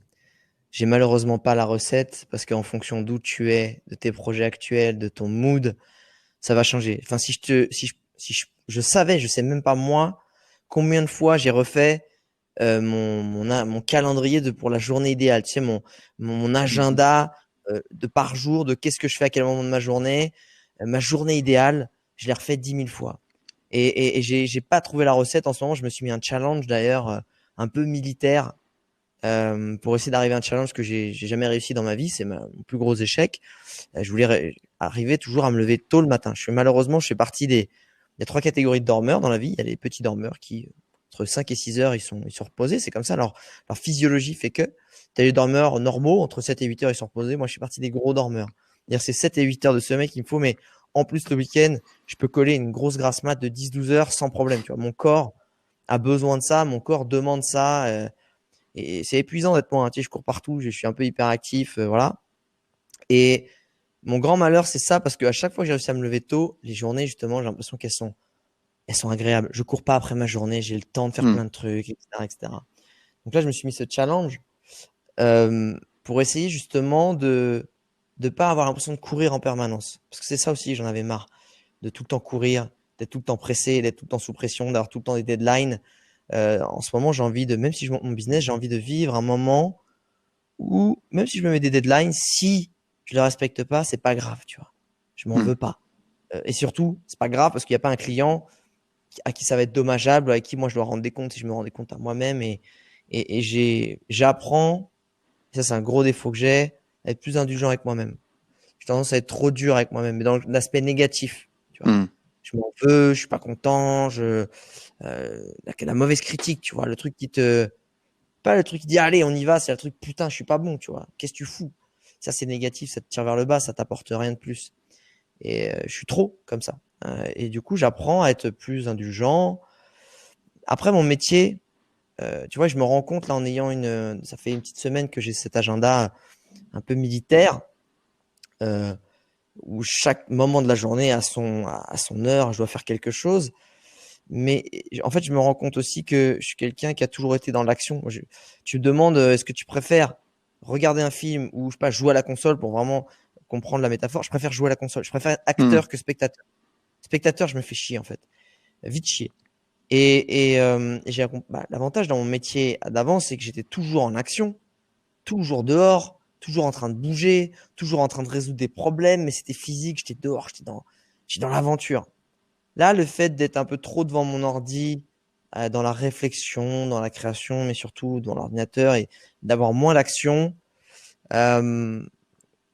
J'ai malheureusement pas la recette parce qu'en fonction d'où tu es, de tes projets actuels, de ton mood, ça va changer. Enfin, si je savais, je sais même pas moi combien de fois j'ai refait mon calendrier pour la journée idéale. Tu sais, mon Mhm. agenda de par jour, de qu'est-ce que je fais à quel moment de ma journée, ma journée idéale, je l'ai refait 10 000 fois. Et j'ai pas trouvé la recette en ce moment. Je me suis mis un challenge d'ailleurs un peu militaire pour essayer d'arriver à un challenge que j'ai jamais réussi dans ma vie. C'est mon plus gros échec. Je voulais arriver toujours à me lever tôt le matin. Malheureusement, je fais partie des. Il y a trois catégories de dormeurs dans la vie. Il y a les petits dormeurs qui, entre 5 et 6 heures, ils sont reposés. C'est comme ça. Leur physiologie fait que. Tu as les dormeurs normaux, entre 7 et 8 heures, ils sont reposés. Moi, je suis partie des gros dormeurs. C'est-à-dire, c'est 7 et 8 heures de sommeil qu'il me faut. Mais en plus, le week-end, je peux coller une grosse grasse mat de 10-12 heures sans problème. Tu vois, mon corps a besoin de ça. Mon corps demande ça. Et c'est épuisant d'être moi. Hein. Tu sais, je cours partout. Je suis un peu hyperactif. Voilà. Et mon grand malheur, c'est ça, parce qu'à chaque fois que j'ai réussi à me lever tôt, les journées, justement, j'ai l'impression qu'elles sont agréables. Je cours pas après ma journée, j'ai le temps de faire Hmm. plein de trucs, etc., etc. Donc là, je me suis mis ce challenge pour essayer justement de pas avoir l'impression de courir en permanence. Parce que c'est ça aussi, j'en avais marre de tout le temps courir, d'être tout le temps pressé, d'être tout le temps sous pression, d'avoir tout le temps des deadlines. En ce moment, j'ai envie de, même si je monte mon business, j'ai envie de vivre un moment où, même si je me mets des deadlines, si je ne les respecte pas, c'est pas grave, tu vois. Je m'en Hmm. veux pas. Et surtout, c'est pas grave parce qu'il n'y a pas un client à qui ça va être dommageable, à qui moi je dois rendre des comptes si je me rends des comptes à moi-même. Et j'apprends, ça c'est un gros défaut que j'ai, à être plus indulgent avec moi-même. J'ai tendance à être trop dur avec moi-même, mais dans l'aspect négatif, tu vois. Hmm. Je m'en veux, je suis pas content, la mauvaise critique, tu vois, le truc pas le truc qui dit allez, on y va, c'est le truc putain, je suis pas bon, tu vois. Qu'est-ce que tu fous? Ça c'est négatif, ça te tire vers le bas, ça t'apporte rien de plus. Et je suis trop comme ça. Et du coup, j'apprends à être plus indulgent. Après mon métier, tu vois, je me rends compte là en ayant ça fait une petite semaine que j'ai cet agenda un peu militaire euh, où chaque moment de la journée a son heure, je dois faire quelque chose. Mais en fait, je me rends compte aussi que je suis quelqu'un qui a toujours été dans l'action. Tu me demandes, est-ce que tu préfères regarder un film ou je sais pas, jouer à la console pour vraiment comprendre la métaphore. Je préfère jouer à la console. Je préfère être Hmm. acteur que spectateur. Spectateur, je me fais chier en fait, vite chier. Et l'avantage dans mon métier d'avant, c'est que j'étais toujours en action, toujours dehors, toujours en train de bouger, toujours en train de résoudre des problèmes, mais c'était physique, j'étais dehors, j'étais dans l'aventure. Là, le fait d'être un peu trop devant mon ordi, dans la réflexion, dans la création, mais surtout dans l'ordinateur et d'avoir moins d'action, euh,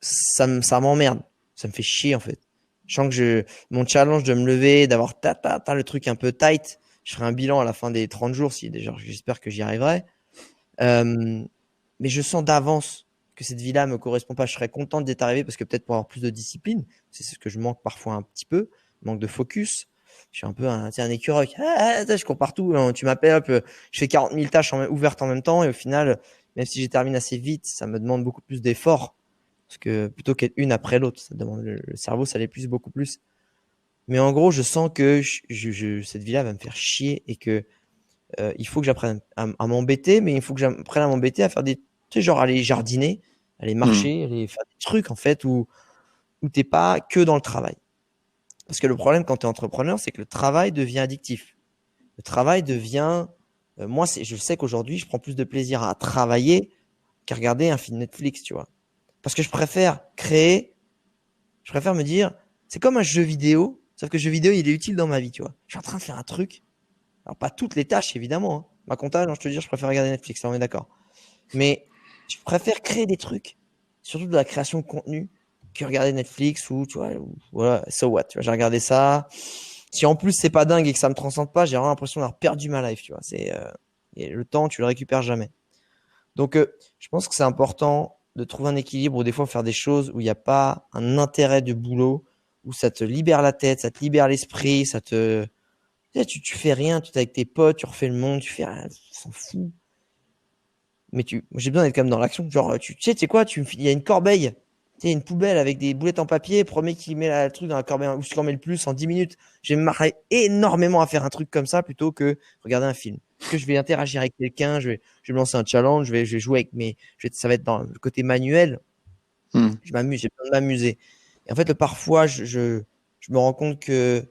ça m'emmerde. Ça me fait chier, en fait. Je sens que mon challenge de me lever, d'avoir le truc un peu tight, je ferai un bilan à la fin des 30 jours, si déjà, j'espère que j'y arriverai. Euh, mais je sens d'avance que cette vie-là me correspond pas. Je serais content d'être arrivé parce que peut-être pour avoir plus de discipline, c'est ce que je manque parfois un petit peu, manque de focus. Je suis un peu un écureuil. Je cours partout. Hein. Tu m'appelles, hop, je fais 40 000 tâches ouvertes en même temps et au final, même si je termine assez vite, ça me demande beaucoup plus d'efforts parce que plutôt qu'être une après l'autre, ça demande le cerveau, ça l'épuise beaucoup plus. Mais en gros, je sens que cette vie-là va me faire chier et que il faut que j'apprenne à m'embêter, mais il faut que j'apprenne à m'embêter à faire tu sais, genre aller jardiner, aller Hmm. marcher, aller faire des trucs en fait où t'es pas que dans le travail. Parce que le problème quand tu es entrepreneur, c'est que le travail devient addictif. Le travail devient, moi, je sais qu'aujourd'hui, je prends plus de plaisir à travailler qu'à regarder un film Netflix, tu vois. Parce que je préfère créer, je préfère me dire, c'est comme un jeu vidéo, sauf que le jeu vidéo, il est utile dans ma vie, tu vois. Je suis en train de faire un truc, alors pas toutes les tâches, évidemment. Hein. Ma compta, je te dis, je préfère regarder Netflix, on est d'accord. Mais Je préfère créer des trucs, surtout de la création de contenu, que regarder Netflix ou, tu vois, voilà, so what, tu vois, j'ai regardé ça. Si en plus c'est pas dingue et que ça me transcende pas, j'ai vraiment l'impression d'avoir perdu ma life, tu vois. Et le temps, tu le récupères jamais. Donc, je pense que c'est important de trouver un équilibre ou des fois faire des choses où il n'y a pas un intérêt de boulot, où ça te libère la tête, ça te libère l'esprit, tu fais rien, tu es avec tes potes, tu refais le monde, tu fais rien, tu s'en fous. Mais j'ai besoin d'être quand même dans l'action. Genre, tu sais quoi, il y a une corbeille, tu sais, une poubelle avec des boulettes en papier, premier qui met le truc dans la corbeille où je en mets le plus en 10 minutes. Je vais me marrer énormément à faire un truc comme ça plutôt que regarder un film. Parce que je vais interagir avec quelqu'un, je vais me lancer un challenge, je vais jouer ça va être dans le côté manuel. Je m'amuse, j'ai besoin de m'amuser. Et en fait, parfois, je me rends compte et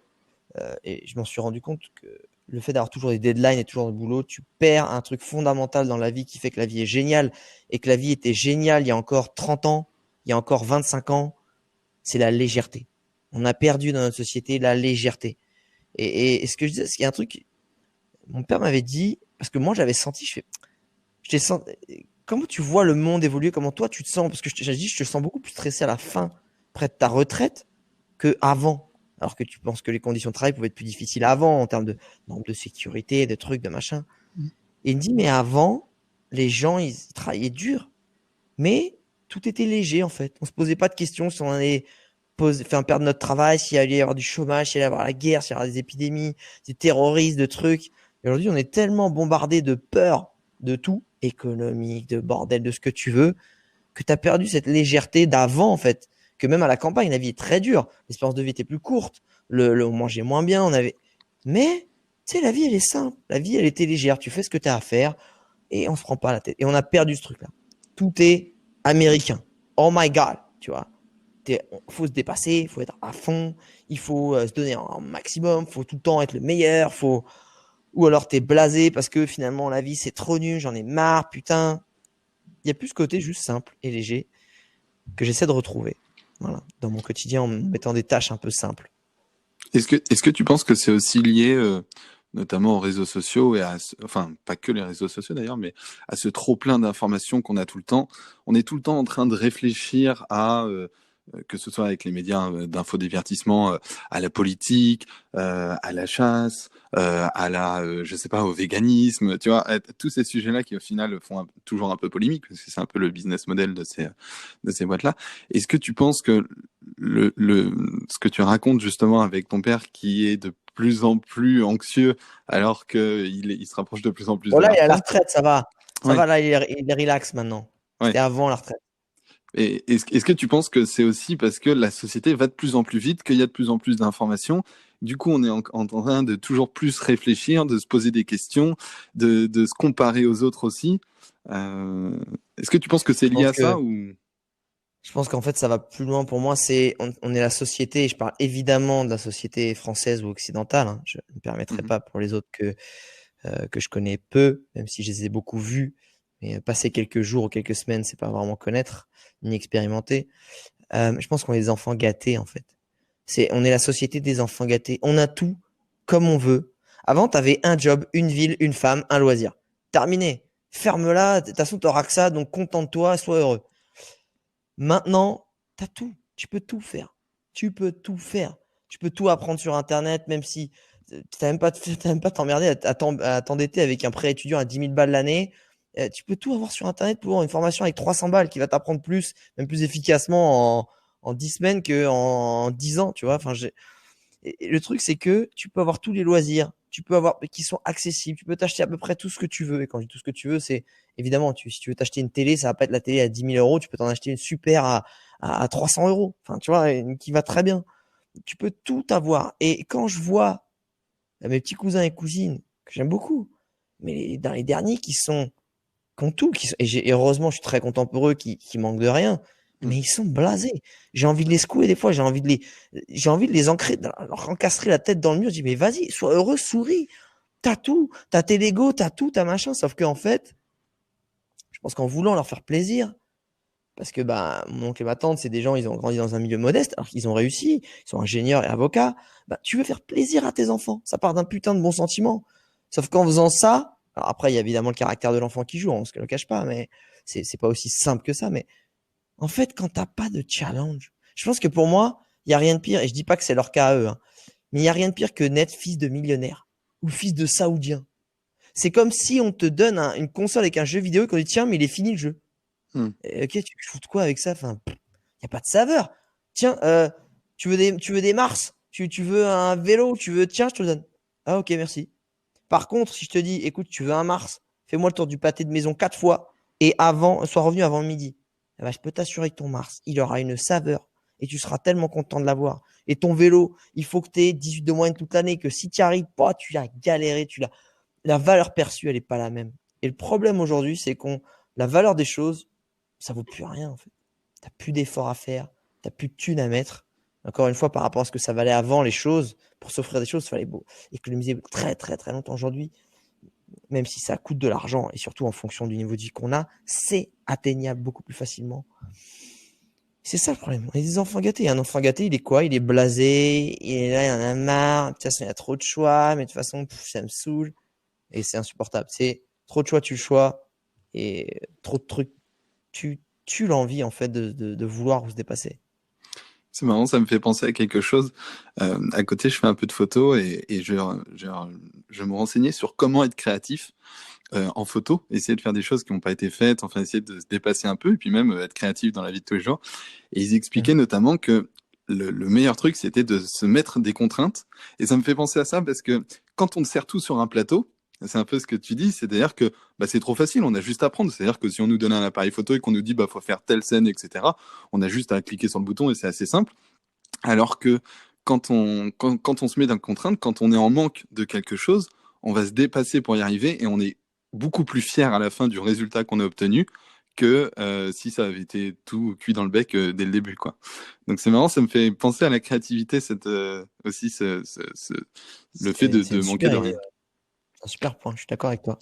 je m'en suis rendu compte que le fait d'avoir toujours des deadlines et toujours le boulot, tu perds un truc fondamental dans la vie qui fait que la vie est géniale et que la vie était géniale il y a encore 30 ans, il y a encore 25 ans, c'est la légèreté. On a perdu dans notre société la légèreté. Et ce que je disais, c'est qu'il y a un truc, mon père m'avait dit, parce que moi j'avais senti, je t'ai senti, comment tu vois le monde évoluer, comment toi tu te sens, parce que j'ai dit, je te sens beaucoup plus stressé à la fin, près de ta retraite, que avant. Alors que tu penses que les conditions de travail pouvaient être plus difficiles avant, en termes de nombre de sécurité, de trucs, de machin. Et il me dit, mais avant, les gens, ils travaillaient dur, mais tout était léger, en fait. On se posait pas de questions si on allait faire perdre notre travail, s'il allait y avoir du chômage, s'il allait y avoir la guerre, s'il y avoir des épidémies, des terroristes, de trucs. Et aujourd'hui, on est tellement bombardé de peur de tout, économique, de bordel, de ce que tu veux, que tu as perdu cette légèreté d'avant, en fait. Que même à la campagne, la vie est très dure. L'espérance de vie était plus courte. On mangeait moins bien. Mais, tu sais, la vie, elle est simple. La vie, elle était légère. Tu fais ce que tu as à faire et on se prend pas la tête. Et on a perdu ce truc-là. Tout est américain. Oh my God, tu vois. Faut se dépasser, il faut être à fond, il faut se donner un maximum, il faut tout le temps être le meilleur, ou alors t'es blasé parce que finalement la vie c'est trop nul, j'en ai marre, putain. Il y a plus ce côté juste simple et léger que j'essaie de retrouver, voilà, dans mon quotidien en mettant des tâches un peu simples. Est-ce que tu penses que c'est aussi lié, notamment aux réseaux sociaux enfin, pas que les réseaux sociaux d'ailleurs, mais à ce trop plein d'informations qu'on a tout le temps. On est tout le temps en train de réfléchir que ce soit avec les médias d'infodivertissement, à la politique, à la chasse, je sais pas, au véganisme, tu vois, tous ces sujets-là qui au final font toujours un peu polémique parce que c'est un peu le business model de ces boîtes-là. Est-ce que tu penses que ce que tu racontes justement avec ton père qui est de plus en plus anxieux alors qu'il se rapproche de plus en plus Bon de là la il est à la retraite? retraite, ça va, Ouais, là il est relax maintenant. ouais. C'était avant la retraite. Et est-ce que tu penses que c'est aussi parce que la société va de plus en plus vite, qu'il y a de plus en plus d'informations? Du coup, on est en train de toujours plus réfléchir, de se poser des questions, de se comparer aux autres aussi. Euh, Est-ce que tu penses que c'est Je lié pense à ça que ou... Je pense qu'en fait, ça va plus loin pour moi. On est la société, et je parle évidemment de la société française ou occidentale, hein. Je ne me permettrai Mhm. pas pour les autres que je connais peu, même si je les ai beaucoup vus. Mais passer quelques jours ou quelques semaines, c'est pas vraiment connaître ni expérimenter. Je pense qu'on est des enfants gâtés, en fait. On est la société des enfants gâtés. On a tout comme on veut. Avant, tu avais un job, une ville, une femme, un loisir. Terminé. Ferme-la. De toute façon, tu n'auras que ça, donc contente-toi, sois heureux. Maintenant, tu as tout. Tu peux tout faire. Tu peux tout faire. Tu peux tout apprendre sur Internet, même si tu n'as même pas t'emmerder à t'endetter avec un prêt étudiant à 10 000 balles l'année. Tu peux tout avoir sur Internet pour avoir une formation avec 300 balles qui va t'apprendre plus, même plus efficacement en 10 semaines qu'en 10 ans, tu vois. Enfin, et le truc, c'est que tu peux avoir tous les loisirs, tu peux avoir qui sont accessibles, tu peux t'acheter à peu près tout ce que tu veux. Et quand je dis tout ce que tu veux, c'est évidemment, si tu veux t'acheter une télé, ça va pas être la télé à 10 000 euros, tu peux t'en acheter une super à 300 euros. Enfin, tu vois, une qui va très bien. Tu peux tout avoir. Et quand je vois mes petits cousins et cousines, que j'aime beaucoup, mais dans les derniers qui ont tout, et heureusement, je suis très content pour eux qui manquent de rien, mais ils sont blasés. J'ai envie de les secouer des fois, j'ai envie de les ancrer, de leur encastrer la tête dans le mur. Je dis, mais vas-y, sois heureux, souris. T'as tout, t'as tes Lego, t'as tout, t'as machin. Sauf qu'en fait, je pense qu'en voulant leur faire plaisir, parce que bah, mon oncle et ma tante, c'est des gens, ils ont grandi dans un milieu modeste, alors qu'ils ont réussi, ils sont ingénieurs et avocats. Bah, tu veux faire plaisir à tes enfants. Ça part d'un putain de bon sentiment. Sauf qu'en faisant ça, alors après, il y a évidemment le caractère de l'enfant qui joue, on se le cache pas, mais c'est pas aussi simple que ça, mais en fait, quand t'as pas de challenge, je pense que pour moi, il y a rien de pire, et je dis pas que c'est leur cas à eux, hein, mais il y a rien de pire que naître fils de millionnaire ou fils de saoudien. C'est comme si on te donne une console avec un jeu vidéo et qu'on dit tiens, mais il est fini le jeu. Ok, tu fous de quoi avec ça? Enfin, il n'y a pas de saveur. Tiens, tu veux des Mars, tu veux un vélo, tiens, je te le donne. Ah ok, merci. Par contre, si je te dis, écoute, tu veux un Mars, fais-moi le tour du pâté de maison 4 fois et sois revenu avant midi. Eh ben, je peux t'assurer que ton Mars, il aura une saveur et tu seras tellement content de l'avoir. Et ton vélo, il faut que tu aies 18 de moyenne toute l'année, que si tu n'y arrives pas, tu as galéré, la valeur perçue, elle n'est pas la même. Et le problème aujourd'hui, c'est la valeur des choses, ça vaut plus rien en fait. Tu n'as plus d'efforts à faire, tu n'as plus de thunes à mettre. Encore une fois, par rapport à ce que ça valait avant, les choses, pour s'offrir des choses, il fallait économiser très très très longtemps. Aujourd'hui, même si ça coûte de l'argent, et surtout en fonction du niveau de vie qu'on a, c'est atteignable beaucoup plus facilement. C'est ça le problème. On est des enfants gâtés. Un enfant gâté, il est quoi? Il est blasé, il est là, il en a marre. De toute façon, il y a trop de choix, mais de toute façon, ça me saoule. Et c'est insupportable. C'est trop de choix, tu le choix. Et trop de trucs, tu tues l'envie, en fait, de vouloir se dépasser. C'est marrant, ça me fait penser à quelque chose. À côté, je fais un peu de photos et je me renseignais sur comment être créatif en photo, essayer de faire des choses qui n'ont pas été faites, enfin essayer de se dépasser un peu, et puis même être créatif dans la vie de tous les jours. Et ils expliquaient notamment que le meilleur truc, c'était de se mettre des contraintes. Et ça me fait penser à ça parce que quand on sert tout sur un plateau, c'est un peu ce que tu dis, c'est-à-dire que bah, c'est trop facile, on a juste à prendre. C'est-à-dire que si on nous donne un appareil photo et qu'on nous dit bah faut faire telle scène, etc., on a juste à cliquer sur le bouton et c'est assez simple. Alors que quand on se met dans une contrainte, quand on est en manque de quelque chose, on va se dépasser pour y arriver et on est beaucoup plus fier à la fin du résultat qu'on a obtenu que si ça avait été tout cuit dans le bec dès le début, quoi. Donc c'est marrant, ça me fait penser à la créativité, aussi le fait C'est de une manquer super de idée. rien. C'est un super point. Je suis d'accord avec toi.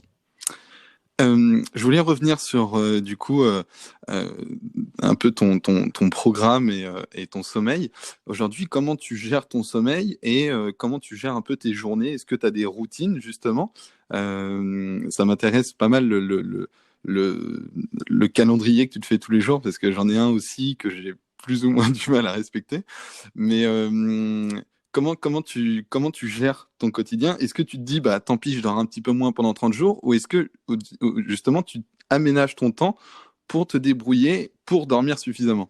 Je voulais revenir sur du coup euh, un peu ton programme et ton sommeil. Aujourd'hui, comment tu gères ton sommeil et comment tu gères un peu tes journées? Est-ce que tu as des routines justement? Ça m'intéresse pas mal le, le calendrier que tu te fais tous les jours parce que j'en ai un aussi que j'ai plus ou moins du mal à respecter. Mais comment tu gères ton quotidien? Est-ce que tu te dis, bah, tant pis, je dors un petit peu moins pendant 30 jours, ou est-ce que, ou justement, tu aménages ton temps pour te débrouiller, pour dormir suffisamment?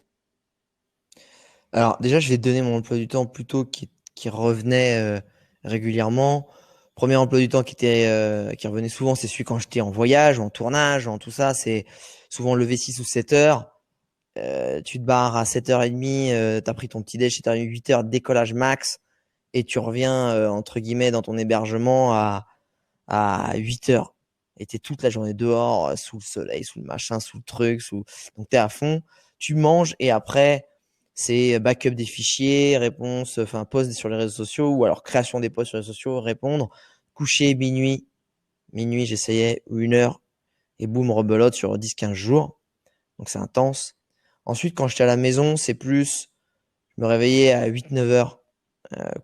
Alors, déjà, je vais te donner mon emploi du temps plutôt qui revenait régulièrement. Premier emploi du temps qui revenait souvent, c'est celui quand j'étais en voyage, en tournage, en tout ça. C'est souvent lever 6 ou 7 heures. Tu te barres à 7h30, tu as pris ton petit déj, 7h30, 8h, décollage max, et tu reviens, entre guillemets, dans ton hébergement à 8h. Et tu es toute la journée dehors, sous le soleil, sous le machin, sous le truc, donc tu es à fond. Tu manges et après, c'est backup des fichiers, réponse, enfin, post sur les réseaux sociaux ou alors création des posts sur les réseaux sociaux, répondre, coucher minuit. Minuit, j'essayais, ou 1h, et boum, rebelote sur 10-15 jours. Donc c'est intense. Ensuite, quand j'étais à la maison, c'est plus, je me réveillais à 8-9h,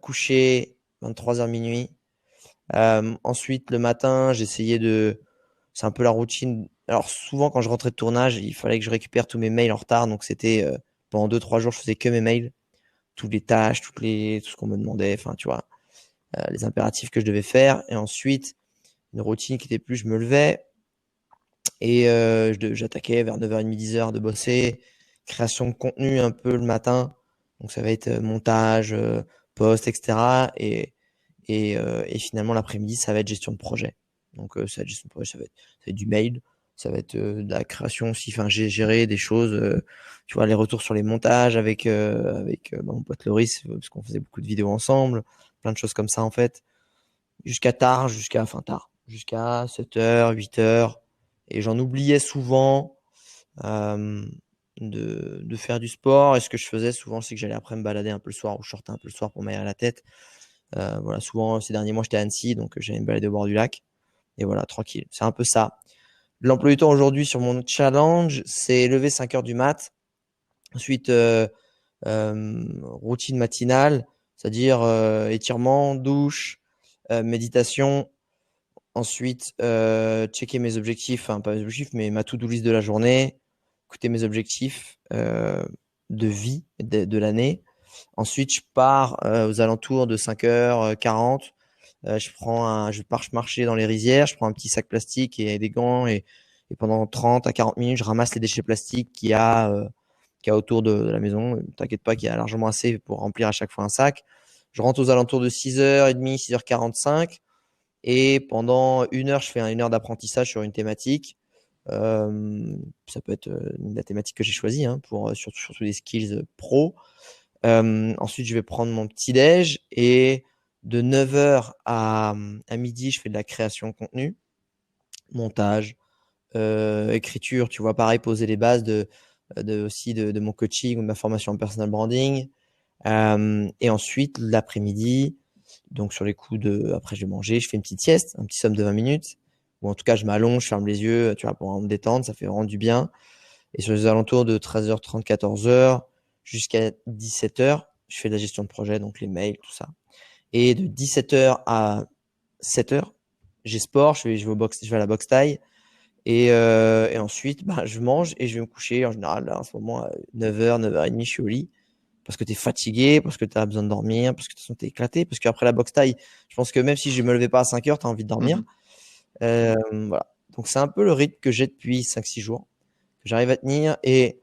coucher 23h minuit. Ensuite, le matin, c'est un peu la routine. Alors souvent, quand je rentrais de tournage, il fallait que je récupère tous mes mails en retard. Donc c'était pendant 2-3 jours, je faisais que mes mails, toutes les tâches, tout ce qu'on me demandait. Enfin, tu vois, les impératifs que je devais faire. Et ensuite, une routine qui était plus, je me levais et j'attaquais vers 9h30, 10h de bosser, création de contenu un peu le matin. Donc ça va être montage, post, etc. Et finalement, l'après-midi, ça va être gestion de projet. Donc, ça va être gestion de projet, ça va être du mail, ça va être de la création aussi. Enfin, j'ai géré des choses, tu vois, les retours sur les montages avec mon pote Loris, parce qu'on faisait beaucoup de vidéos ensemble, plein de choses comme ça, en fait. Jusqu'à 7h, 8h. Et j'en oubliais souvent euh, de faire du sport. Et ce que je faisais souvent, c'est que j'allais après me balader un peu le soir ou je sortais un peu le soir pour m'aérer la tête. Voilà, souvent ces derniers mois j'étais à Annecy, donc j'allais me balader au bord du lac. Et voilà, tranquille. C'est un peu ça. L'emploi du temps aujourd'hui sur mon challenge, c'est lever 5 heures du mat. Ensuite, routine matinale, c'est-à-dire étirement, douche, méditation. Ensuite, checker mes objectifs, enfin pas mes objectifs, mais ma to-do list de la journée, écouter mes objectifs de vie de l'année. Ensuite, je pars aux alentours de 5h40. Je pars marcher dans les rizières, je prends un petit sac plastique et des gants et pendant 30 à 40 minutes, je ramasse les déchets plastiques qu'il y a autour de la maison. T'inquiète pas qu'il y a largement assez pour remplir à chaque fois un sac. Je rentre aux alentours de 6h30, 6h45 et pendant 1 heure, je fais 1 heure d'apprentissage sur une thématique. Ça peut être la thématique que j'ai choisie pour surtout des skills pro. Ensuite, je vais prendre mon petit déj et de 9h à midi, je fais de la création de contenu, montage, écriture, tu vois, pareil, poser les bases aussi de mon coaching ou de ma formation en personal branding. Et ensuite, l'après-midi, donc sur les coups après j'ai mangé, je fais une petite sieste, un petit somme de 20 minutes, ou en tout cas je m'allonge, je ferme les yeux, tu vois, pour me détendre, ça fait vraiment du bien. Et sur les alentours de 13h30, 14h, jusqu'à 17h, je fais de la gestion de projet, donc les mails, tout ça. Et de 17h à 7h, j'ai sport, je vais à la boxe taille. Et ensuite, je mange et je vais me coucher. En général, là, en ce moment, à 9h, 9h30, je suis au lit. Parce que tu es fatigué, parce que tu as besoin de dormir, parce que de toute façon, tu es éclaté. Parce qu'après la boxe taille, je pense que même si je me levais pas à 5h, tu as envie de dormir. Voilà. Donc, c'est un peu le rythme que j'ai depuis 5-6 jours, que j'arrive à tenir. Et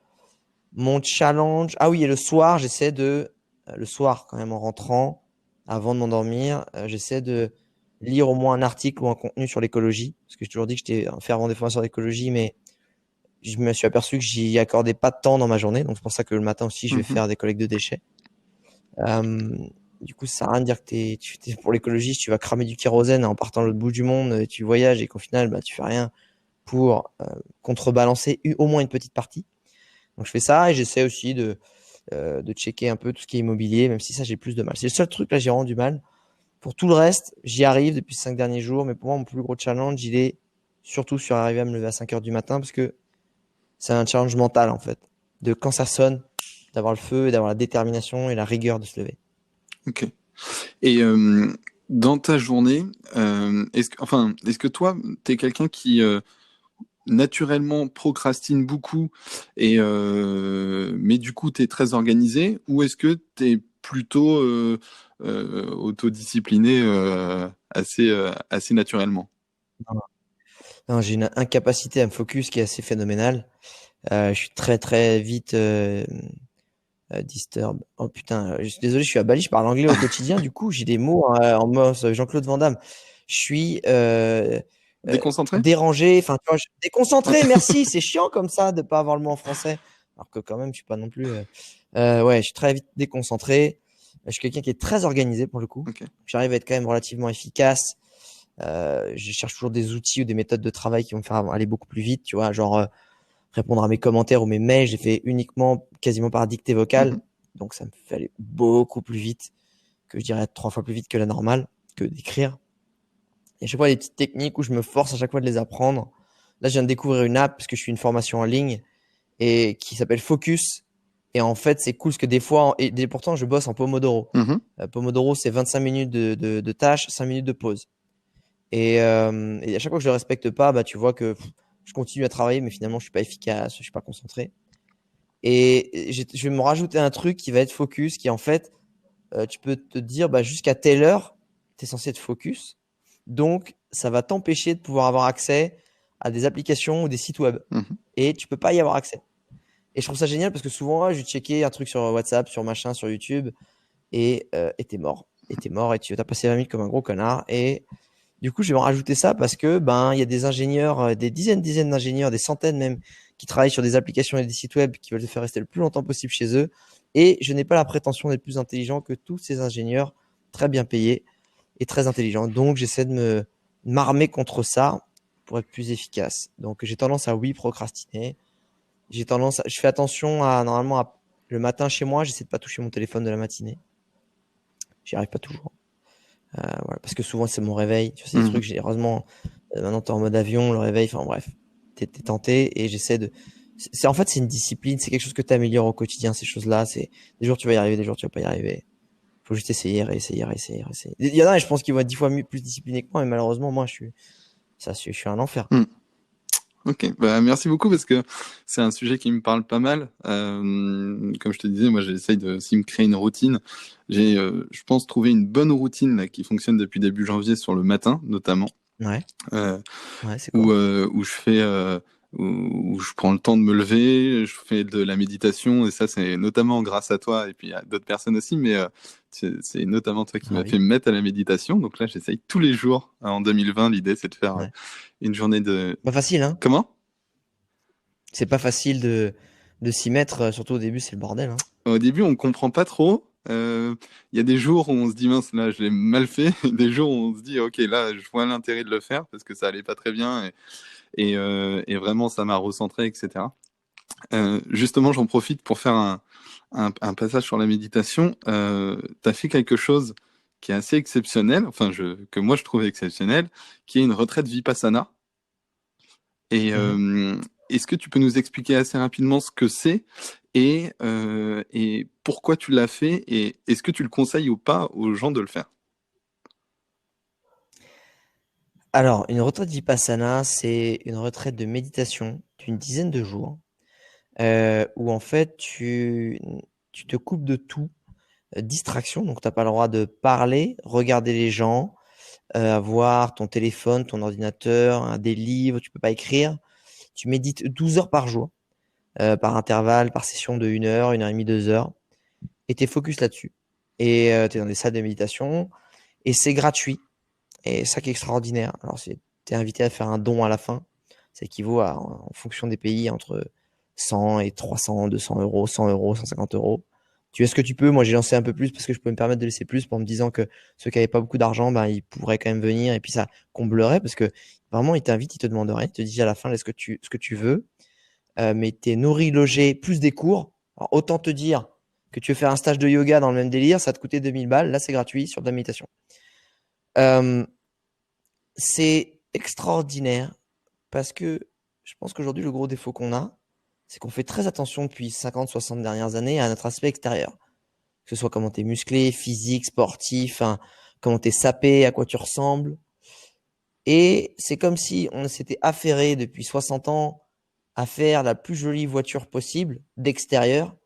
mon challenge. Ah oui, et le soir, le soir, quand même, en rentrant, avant de m'endormir, j'essaie de lire au moins un article ou un contenu sur l'écologie. Parce que j'ai toujours dit que j'étais un fervent défenseur d'écologie, mais je me suis aperçu que j'y accordais pas de temps dans ma journée. Donc, c'est pour ça que le matin aussi, je vais faire des collectes de déchets. Du coup, ça sert à rien de dire que t'es pour l'écologie, tu vas cramer du kérosène en partant à l'autre bout du monde, tu voyages et qu'au final, tu fais rien pour contrebalancer au moins une petite partie. Donc, je fais ça et j'essaie aussi de checker un peu tout ce qui est immobilier, même si ça, j'ai plus de mal. C'est le seul truc, là, j'ai vraiment du mal. Pour tout le reste, j'y arrive depuis 5 derniers jours, mais pour moi, mon plus gros challenge, il est surtout sur arriver à me lever à 5h du matin parce que c'est un challenge mental, en fait. De quand ça sonne, d'avoir le feu, d'avoir la détermination et la rigueur de se lever. Ok. Et dans ta journée, est-ce que toi, tu es quelqu'un qui naturellement procrastine beaucoup mais du coup, tu es très organisé, ou est-ce que tu es plutôt autodiscipliné assez naturellement? Non, j'ai une incapacité à me focus qui est assez phénoménale. Je suis très très vite disturb. Oh putain, je suis désolé, je suis à Bali, je parle anglais au quotidien. Du coup, j'ai des mots en mode Jean-Claude Van Damme. Je suis Déconcentré? dérangé, enfin, tu vois, déconcentré. Merci, c'est chiant comme ça de pas avoir le mot en français. Alors que quand même, je suis pas non plus. Ouais, je suis très vite déconcentré. Je suis quelqu'un qui est très organisé pour le coup. Ok. J'arrive à être quand même relativement efficace. Je cherche toujours des outils ou des méthodes de travail qui vont me faire aller beaucoup plus vite, tu vois, genre répondre à mes commentaires ou mes mails, j'ai fait uniquement quasiment par dictée vocale, donc ça me fait aller beaucoup plus vite, que je dirais 3 fois plus vite que la normale, que d'écrire. Et à chaque fois, des petites techniques où je me force à chaque fois de les apprendre. Là, je viens de découvrir une app parce que je suis une formation en ligne et qui s'appelle Focus. Et en fait, c'est cool parce que des fois, et pourtant, je bosse en Pomodoro. Pomodoro, c'est 25 minutes de tâches, 5 minutes de pause. Et à chaque fois que je le respecte pas, tu vois que je continue à travailler, mais finalement, je suis pas efficace, je suis pas concentré. Et je vais me rajouter un truc qui va être focus, qui en fait, tu peux te dire, jusqu'à telle heure, tu es censé être focus. Donc, ça va t'empêcher de pouvoir avoir accès à des applications ou des sites web. Et tu peux pas y avoir accès. Et je trouve ça génial parce que souvent, je vais checker un truc sur WhatsApp, sur machin, sur YouTube, et t'es mort. Et t'es mort et tu as passé 20 minutes comme un gros connard. Et du coup, je vais en rajouter ça parce que il y a des ingénieurs, des dizaines d'ingénieurs, des centaines même, qui travaillent sur des applications et des sites web qui veulent te faire rester le plus longtemps possible chez eux. Et je n'ai pas la prétention d'être plus intelligent que tous ces ingénieurs très bien payés et très intelligents. Donc, j'essaie de m'armer contre ça pour être plus efficace. Donc, j'ai tendance à procrastiner. Je fais attention normalement, le matin chez moi, j'essaie de pas toucher mon téléphone de la matinée. J'y arrive pas toujours. Voilà, parce que souvent c'est mon réveil, tu sais, des trucs, heureusement, maintenant t'es en mode avion, le réveil, enfin bref, t'es tenté et j'essaie de. En fait, c'est une discipline, c'est quelque chose que tu améliores au quotidien, ces choses-là. Des jours tu vas y arriver, des jours tu vas pas y arriver. Faut juste essayer, réessayer, réessayer, réessayer. Il y en a, je pense qu'ils vont être 10 fois plus disciplinés que moi, mais malheureusement, moi, je suis Ça, je suis un enfer. Hmm. Ok, bah, merci beaucoup parce que c'est un sujet qui me parle pas mal. Comme je te disais, moi j'essaye de aussi me créer une routine. J'ai, je pense, trouvé une bonne routine là, qui fonctionne depuis début janvier sur le matin notamment, Ouais, euh, ouais, c'est où, quoi? où je fais, où je prends le temps de me lever, je fais de la méditation et ça c'est notamment grâce à toi et puis à d'autres personnes aussi, mais c'est notamment toi qui m'as fait Ravi. me mettre à la méditation. Donc là j'essaye tous les jours hein, en 2020. L'idée c'est de faire Ouais. une journée de... Pas facile, hein? Comment? C'est pas facile de s'y mettre, surtout au début, c'est le bordel, hein. Au début, on comprend pas trop. Il y a des jours où on se dit mince, là, je l'ai mal fait. Des jours où on se dit ok, là, je vois l'intérêt de le faire parce que ça allait pas très bien et vraiment ça m'a recentré, etc. Justement, j'en profite pour faire un passage sur la méditation. Tu as fait quelque chose qui est assez exceptionnel, enfin que moi je trouve exceptionnel, qui est une retraite Vipassana. Et Mhm. est-ce que tu peux nous expliquer assez rapidement ce que c'est et pourquoi tu l'as fait et est-ce que tu le conseilles ou pas aux gens de le faire? Alors, une retraite Vipassana, c'est une retraite de méditation d'une dizaine de jours, où en fait, tu te coupes de tout, distraction, donc tu n'as pas le droit de parler, regarder les gens, avoir ton téléphone, ton ordinateur, des livres, tu peux pas écrire. Tu médites 12 heures par jour, par intervalle, par session de 1 heure, 1 heure et demie, 2 heures, et tu es focus là-dessus. Et tu es dans des salles de méditation, et c'est gratuit. Et ça qui est extraordinaire. Alors, tu es invité à faire un don à la fin. Ça équivaut à, en fonction des pays, entre 100 et 300, 200 euros, 100 euros, 150 euros. Tu fais ce que tu peux. Moi, j'ai lancé un peu plus parce que je pouvais me permettre de laisser plus pour me disant que ceux qui n'avaient pas beaucoup d'argent, ben, ils pourraient quand même venir. Et puis, ça comblerait parce que vraiment, ils t'invitent, ils te demandent rien. Ils te disent à la fin, laisse ce que tu veux. Mais tu es nourri, logé, plus des cours. Alors, autant te dire que tu veux faire un stage de yoga dans le même délire, ça te coûtait 2000 balles. Là, c'est gratuit sur de la méditation. Euh, c'est extraordinaire parce que je pense qu'aujourd'hui, le gros défaut qu'on a, c'est qu'on fait très attention depuis 50, 60 dernières années à notre aspect extérieur. Que ce soit comment tu es musclé, physique, sportif, hein, comment tu es sapé, à quoi tu ressembles. Et c'est comme si on s'était affairé depuis 60 ans à faire la plus jolie voiture possible d'extérieur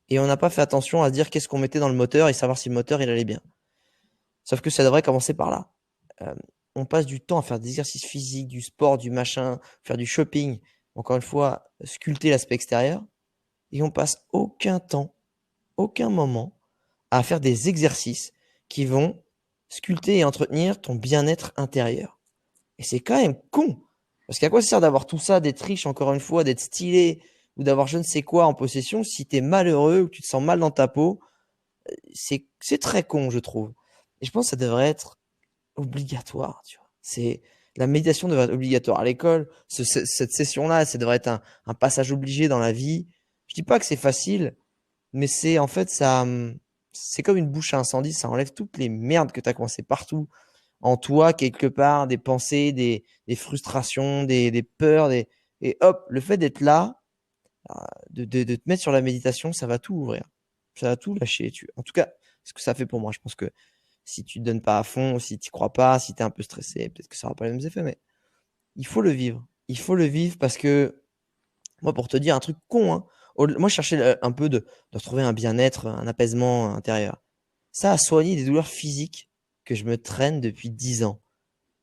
et on n'a pas fait attention à se dire qu'est-ce qu'on mettait dans le moteur et savoir si le moteur il allait bien. Sauf que ça devrait commencer par là. Euh, on passe du temps à faire des exercices physiques, du sport, du machin, faire du shopping, encore une fois, sculpter l'aspect extérieur, et on passe aucun temps, aucun moment à faire des exercices qui vont sculpter et entretenir ton bien-être intérieur. Et c'est quand même con. Parce qu'à quoi ça sert d'avoir tout ça, d'être riche, encore une fois, d'être stylé, ou d'avoir je ne sais quoi en possession, si tu es malheureux ou que tu te sens mal dans ta peau, c'est très con, je trouve. Et je pense que ça devrait être obligatoire, tu vois. La méditation devrait être obligatoire à l'école. Cette session-là, ça devrait être un passage obligé dans la vie. Je dis pas que c'est facile, mais c'est en fait ça, c'est comme une bouche à incendie. Ça enlève toutes les merdes que tu as coincées partout en toi, quelque part, des pensées, des frustrations, des peurs, et hop, le fait d'être là, de te mettre sur la méditation, ça va tout ouvrir. Ça va tout lâcher. En tout cas, ce que ça fait pour moi. Je pense que si tu ne donnes pas à fond, si tu crois pas, si tu es un peu stressé, peut-être que ça n'aura pas les mêmes effets, mais il faut le vivre. Il faut le vivre parce que, moi, pour te dire un truc con, hein, moi, je cherchais un peu de retrouver un bien-être, un apaisement intérieur. Ça a soigné des douleurs physiques que je me traîne depuis 10 ans.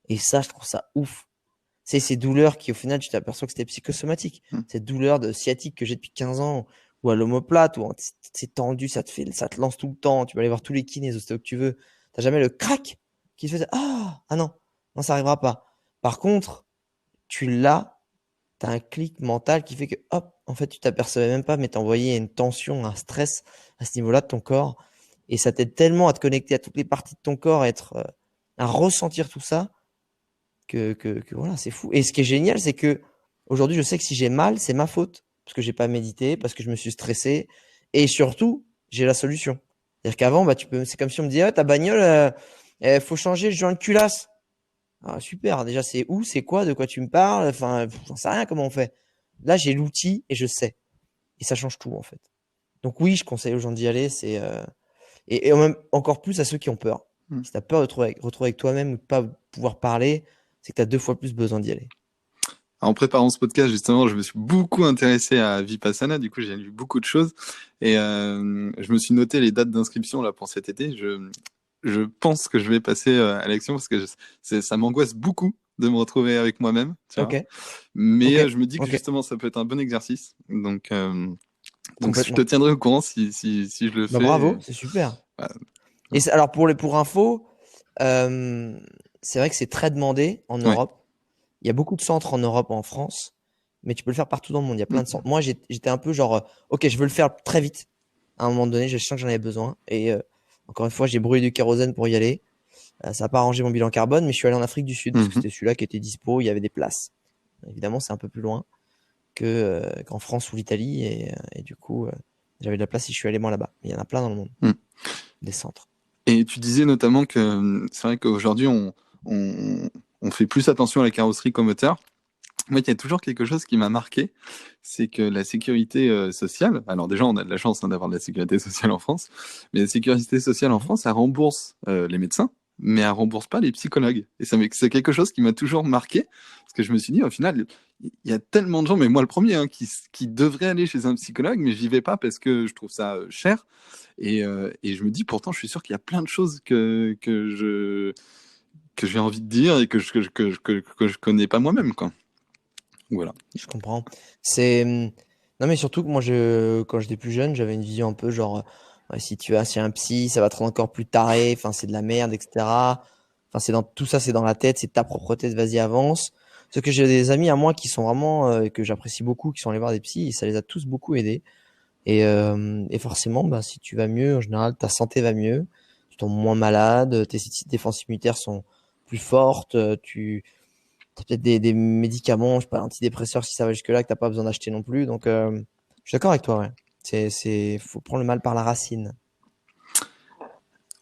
Et ça, je trouve ça ouf. C'est ces douleurs qui, au final, tu t'aperçois que c'était psychosomatique. Hmm. Cette douleur de sciatique que j'ai depuis 15 ans, ou à l'omoplate, où c'est tendu, ça te lance tout le temps. Tu vas aller voir tous les kinés, les ostéos que tu veux. T'as jamais le crack qui te fait ah non, non, ça arrivera pas. Par contre, tu l'as, t'as un clic mental qui fait que hop, en fait, tu t'apercevais même pas, mais t'as envoyé une tension, un stress à ce niveau-là de ton corps. Et ça t'aide tellement à te connecter à toutes les parties de ton corps, à ressentir tout ça que voilà, c'est fou. Et ce qui est génial, c'est que aujourd'hui, je sais que si j'ai mal, c'est ma faute. Parce que j'ai pas médité, parce que je me suis stressé. Et surtout, j'ai la solution. C'est-à-dire qu'avant, bah, c'est comme si on me disait, ah, ta bagnole, faut changer le joint de culasse. Ah, super. Déjà, c'est où, c'est quoi, de quoi tu me parles? Enfin, j'en sais rien comment on fait. Là, j'ai l'outil et je sais. Et ça change tout, en fait. Donc oui, je conseille aux gens d'y aller. Et même encore plus à ceux qui ont peur. Hmm. Si tu as peur de retrouver avec toi-même ou de pas pouvoir parler, c'est que tu as 2 fois plus besoin d'y aller. En préparant ce podcast, justement, je me suis beaucoup intéressé à Vipassana. Du coup, j'ai lu beaucoup de choses et je me suis noté les dates d'inscription là pour cet été. Je pense que je vais passer à l'action parce que ça m'angoisse beaucoup de me retrouver avec moi-même, tu vois. Ok, ok, Mais je me dis que ok, justement, ça peut être un bon exercice. Donc je te complètement. tiendrai au courant si je le Bah fais. bravo, c'est super. Voilà. Et alors pour info, c'est vrai que c'est très demandé en Ouais. Europe. Il y a beaucoup de centres en Europe, en France, mais tu peux le faire partout dans le monde. Il y a plein de centres. Moi, j'étais un peu genre, ok, je veux le faire très vite. À un moment donné, je sens que j'en avais besoin. Et encore une fois, j'ai brûlé du kérosène pour y aller. Ça n'a pas arrangé mon bilan carbone, mais je suis allé en Afrique du Sud parce que Mhm. c'était celui-là qui était dispo. Il y avait des places. Évidemment, c'est un peu plus loin qu'en France ou l'Italie. Et du coup, j'avais de la place et je suis allé moi là-bas. Il y en a plein dans le monde, Mhm. des centres. Et tu disais notamment que c'est vrai qu'aujourd'hui, on fait plus attention à la carrosserie qu'au moteur. Moi, il y a toujours quelque chose qui m'a marqué, c'est que la sécurité sociale, alors déjà, on a de la chance d'avoir de la sécurité sociale en France, mais la sécurité sociale en Mhm. France, elle rembourse les médecins, mais elle rembourse pas les psychologues. Et c'est quelque chose qui m'a toujours marqué, parce que je me suis dit, au final, il y a tellement de gens, mais moi le premier, hein, qui devraient aller chez un psychologue, mais j'y vais pas parce que je trouve ça cher. Et je me dis, pourtant, je suis sûr qu'il y a plein de choses que j'ai envie de dire et que je connais pas moi-même, quoi. Voilà. Je comprends. Non, mais surtout que moi, quand j'étais plus jeune, j'avais une vision un peu genre, ouais, si tu vas chez un psy, ça va te rendre encore plus taré, enfin, c'est de la merde, etc. Enfin, tout ça, c'est dans la tête, c'est ta propre tête, vas-y, avance. Sauf que j'ai des amis à moi qui sont vraiment, que j'apprécie beaucoup, qui sont allés voir des psys, et ça les a tous beaucoup aidés. Et forcément, bah, si tu vas mieux, en général, ta santé va mieux, tu tombes moins malade, tes défenses immunitaires sont plus fortes, t'as peut-être des médicaments, je sais pas, antidépresseurs si ça va jusque-là, que t'as pas besoin d'acheter non plus. Donc, je suis d'accord avec toi, ouais. Faut prendre le mal par la racine.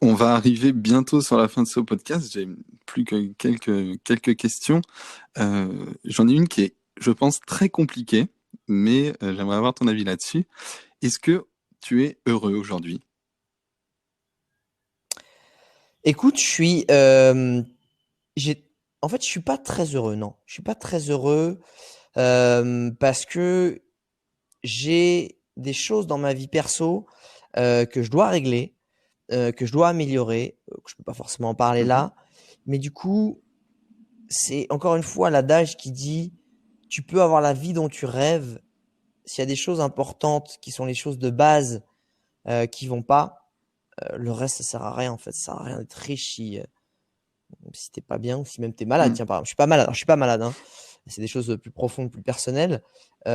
On va arriver bientôt sur la fin de ce podcast. J'ai plus que quelques questions. J'en ai une qui est, je pense, très compliquée, mais j'aimerais avoir ton avis là-dessus. Est-ce que tu es heureux aujourd'hui? Écoute, j'ai, en fait, je suis pas très heureux, non. Je suis pas très heureux parce que j'ai des choses dans ma vie perso que je dois régler, que je dois améliorer, que je peux pas forcément en parler Mhm. là. Mais du coup, c'est encore une fois l'adage qui dit, tu peux avoir la vie dont tu rêves s'il y a des choses importantes qui sont les choses de base qui vont pas, le reste ça sert à rien en fait, ça sert à rien d'être riche si t'es pas bien ou si même t'es malade. Mhm. Tiens, par exemple, je suis pas malade, alors, je suis pas malade, hein. C'est des choses plus profondes, plus personnelles, liées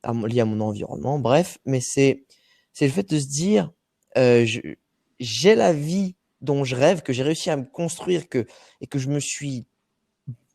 à mon environnement, bref, mais c'est le fait de se dire, j'ai la vie dont je rêve, que j'ai réussi à me construire, et que je me suis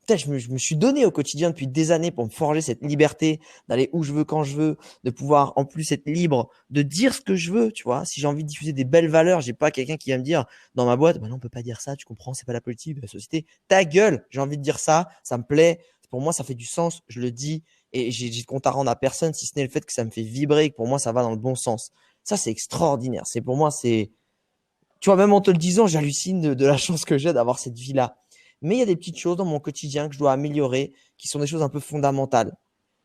je me suis donné au quotidien depuis des années pour me forger cette liberté d'aller où je veux, quand je veux, de pouvoir en plus être libre, de dire ce que je veux, tu vois. Si j'ai envie de diffuser des belles valeurs, j'ai pas quelqu'un qui va me dire dans ma boîte, bah non, on peut pas dire ça, tu comprends, c'est pas la politique de la société. Ta gueule, j'ai envie de dire ça, ça me plaît. Pour moi, ça fait du sens, je le dis et j'ai de compte à rendre à personne si ce n'est le fait que ça me fait vibrer, que pour moi ça va dans le bon sens. Ça, c'est extraordinaire. C'est pour moi, tu vois, même en te le disant, j'hallucine de la chance que j'ai d'avoir cette vie-là. Mais il y a des petites choses dans mon quotidien que je dois améliorer, qui sont des choses un peu fondamentales.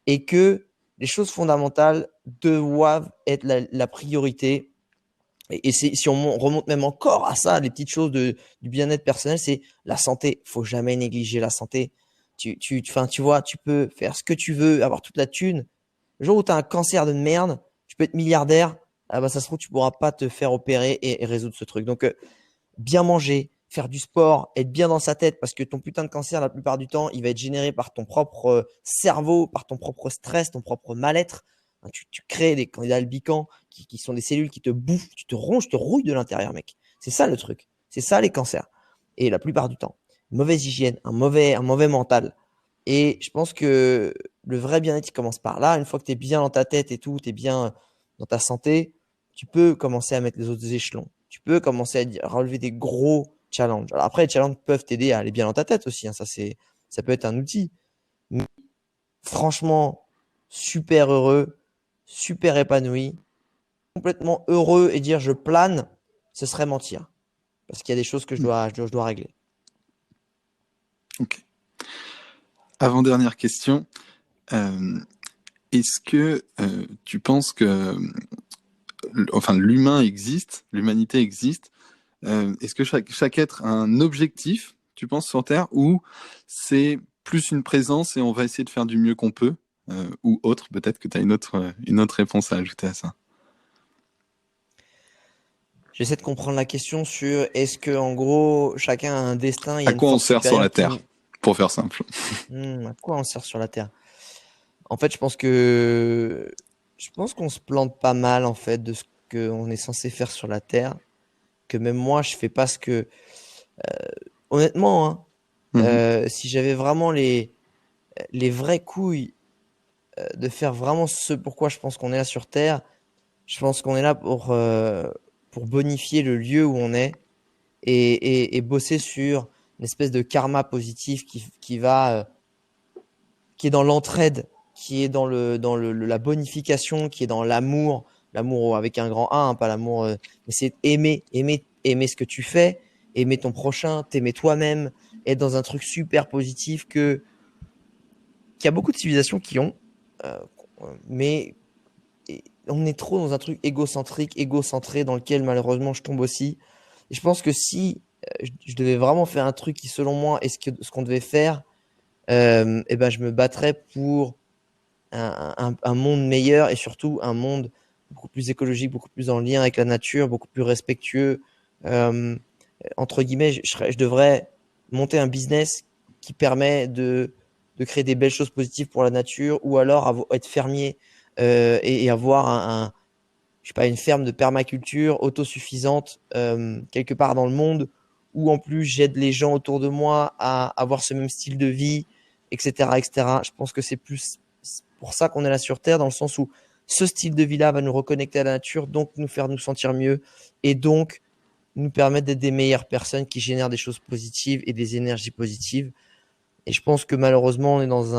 Et que les choses fondamentales doivent être la priorité. Et si on remonte même encore à ça, les petites choses du bien-être personnel, c'est la santé. Faut jamais négliger la santé. Tu vois, tu peux faire ce que tu veux, avoir toute la thune. Le jour où tu as un cancer de merde, tu peux être milliardaire, ah bah ça se trouve, tu pourras pas te faire opérer et résoudre ce truc. Donc, bien manger, faire du sport, être bien dans sa tête, parce que ton putain de cancer, la plupart du temps, il va être généré par ton propre cerveau, par ton propre stress, ton propre mal-être. Tu crées des candidats albicans qui sont des cellules qui te bouffent, tu te ronges, te rouilles de l'intérieur, mec. C'est ça le truc. C'est ça les cancers. Et la plupart du temps, une mauvaise hygiène, un mauvais mental. Et je pense que le vrai bien-être, il commence par là. Une fois que tu es bien dans ta tête et tout, tu es bien dans ta santé, tu peux commencer à mettre les autres échelons. Tu peux commencer à relever des gros challenges. Alors après, les challenges peuvent t'aider à aller bien dans ta tête aussi, hein. Ça peut être un outil. Mais franchement, super heureux, super épanoui, complètement heureux et dire je plane, ce serait mentir. Parce qu'il y a des choses que je dois régler. Ok. Avant-dernière question. Euh, Est-ce que tu penses que l'humain existe, l'humanité existe? Est-ce que chaque être a un objectif, tu penses, sur Terre, ou c'est plus une présence et on va essayer de faire du mieux qu'on peut, ou autre? Peut-être que tu as une autre réponse à ajouter à ça. J'essaie de comprendre la question sur est-ce que, en gros, chacun a un destin, il y À a une quoi on force sert sur la supérieure Terre, pour faire simple? À quoi on sert sur la Terre? En fait, je pense qu'on se plante pas mal, en fait, de ce qu'on est censé faire sur la Terre. Que même moi, je fais pas ce que, honnêtement, hein, Mhm. si j'avais vraiment les vraies couilles de faire vraiment ce pourquoi je pense qu'on est là sur Terre, je pense qu'on est là pour bonifier le lieu où on est et bosser sur une espèce de karma positif qui est dans l'entraide, qui est la bonification, qui est dans l'amour, l'amour avec un grand A, hein, pas l'amour, mais c'est aimer ce que tu fais, aimer ton prochain, t'aimer toi-même, être dans un truc super positif qu'il y a beaucoup de civilisations qui ont, euh, mais on est trop dans un truc égocentrique, égocentré, dans lequel malheureusement je tombe aussi. Et je pense que si je devais vraiment faire un truc qui, selon moi, est ce qu'on devait faire, et ben je me battrais pour un monde meilleur et surtout un monde beaucoup plus écologique, beaucoup plus en lien avec la nature, beaucoup plus respectueux. Euh, Entre guillemets, je devrais monter un business qui permet de créer des belles choses positives pour la nature ou alors être fermier et avoir je sais pas, une ferme de permaculture autosuffisante quelque part dans le monde où en plus j'aide les gens autour de moi à avoir ce même style de vie, etc., etc. Je pense que c'est plus pour ça qu'on est là sur Terre, dans le sens où ce style de vie-là va nous reconnecter à la nature, donc nous faire nous sentir mieux et donc nous permettre d'être des meilleures personnes qui génèrent des choses positives et des énergies positives. Et je pense que malheureusement, on est dans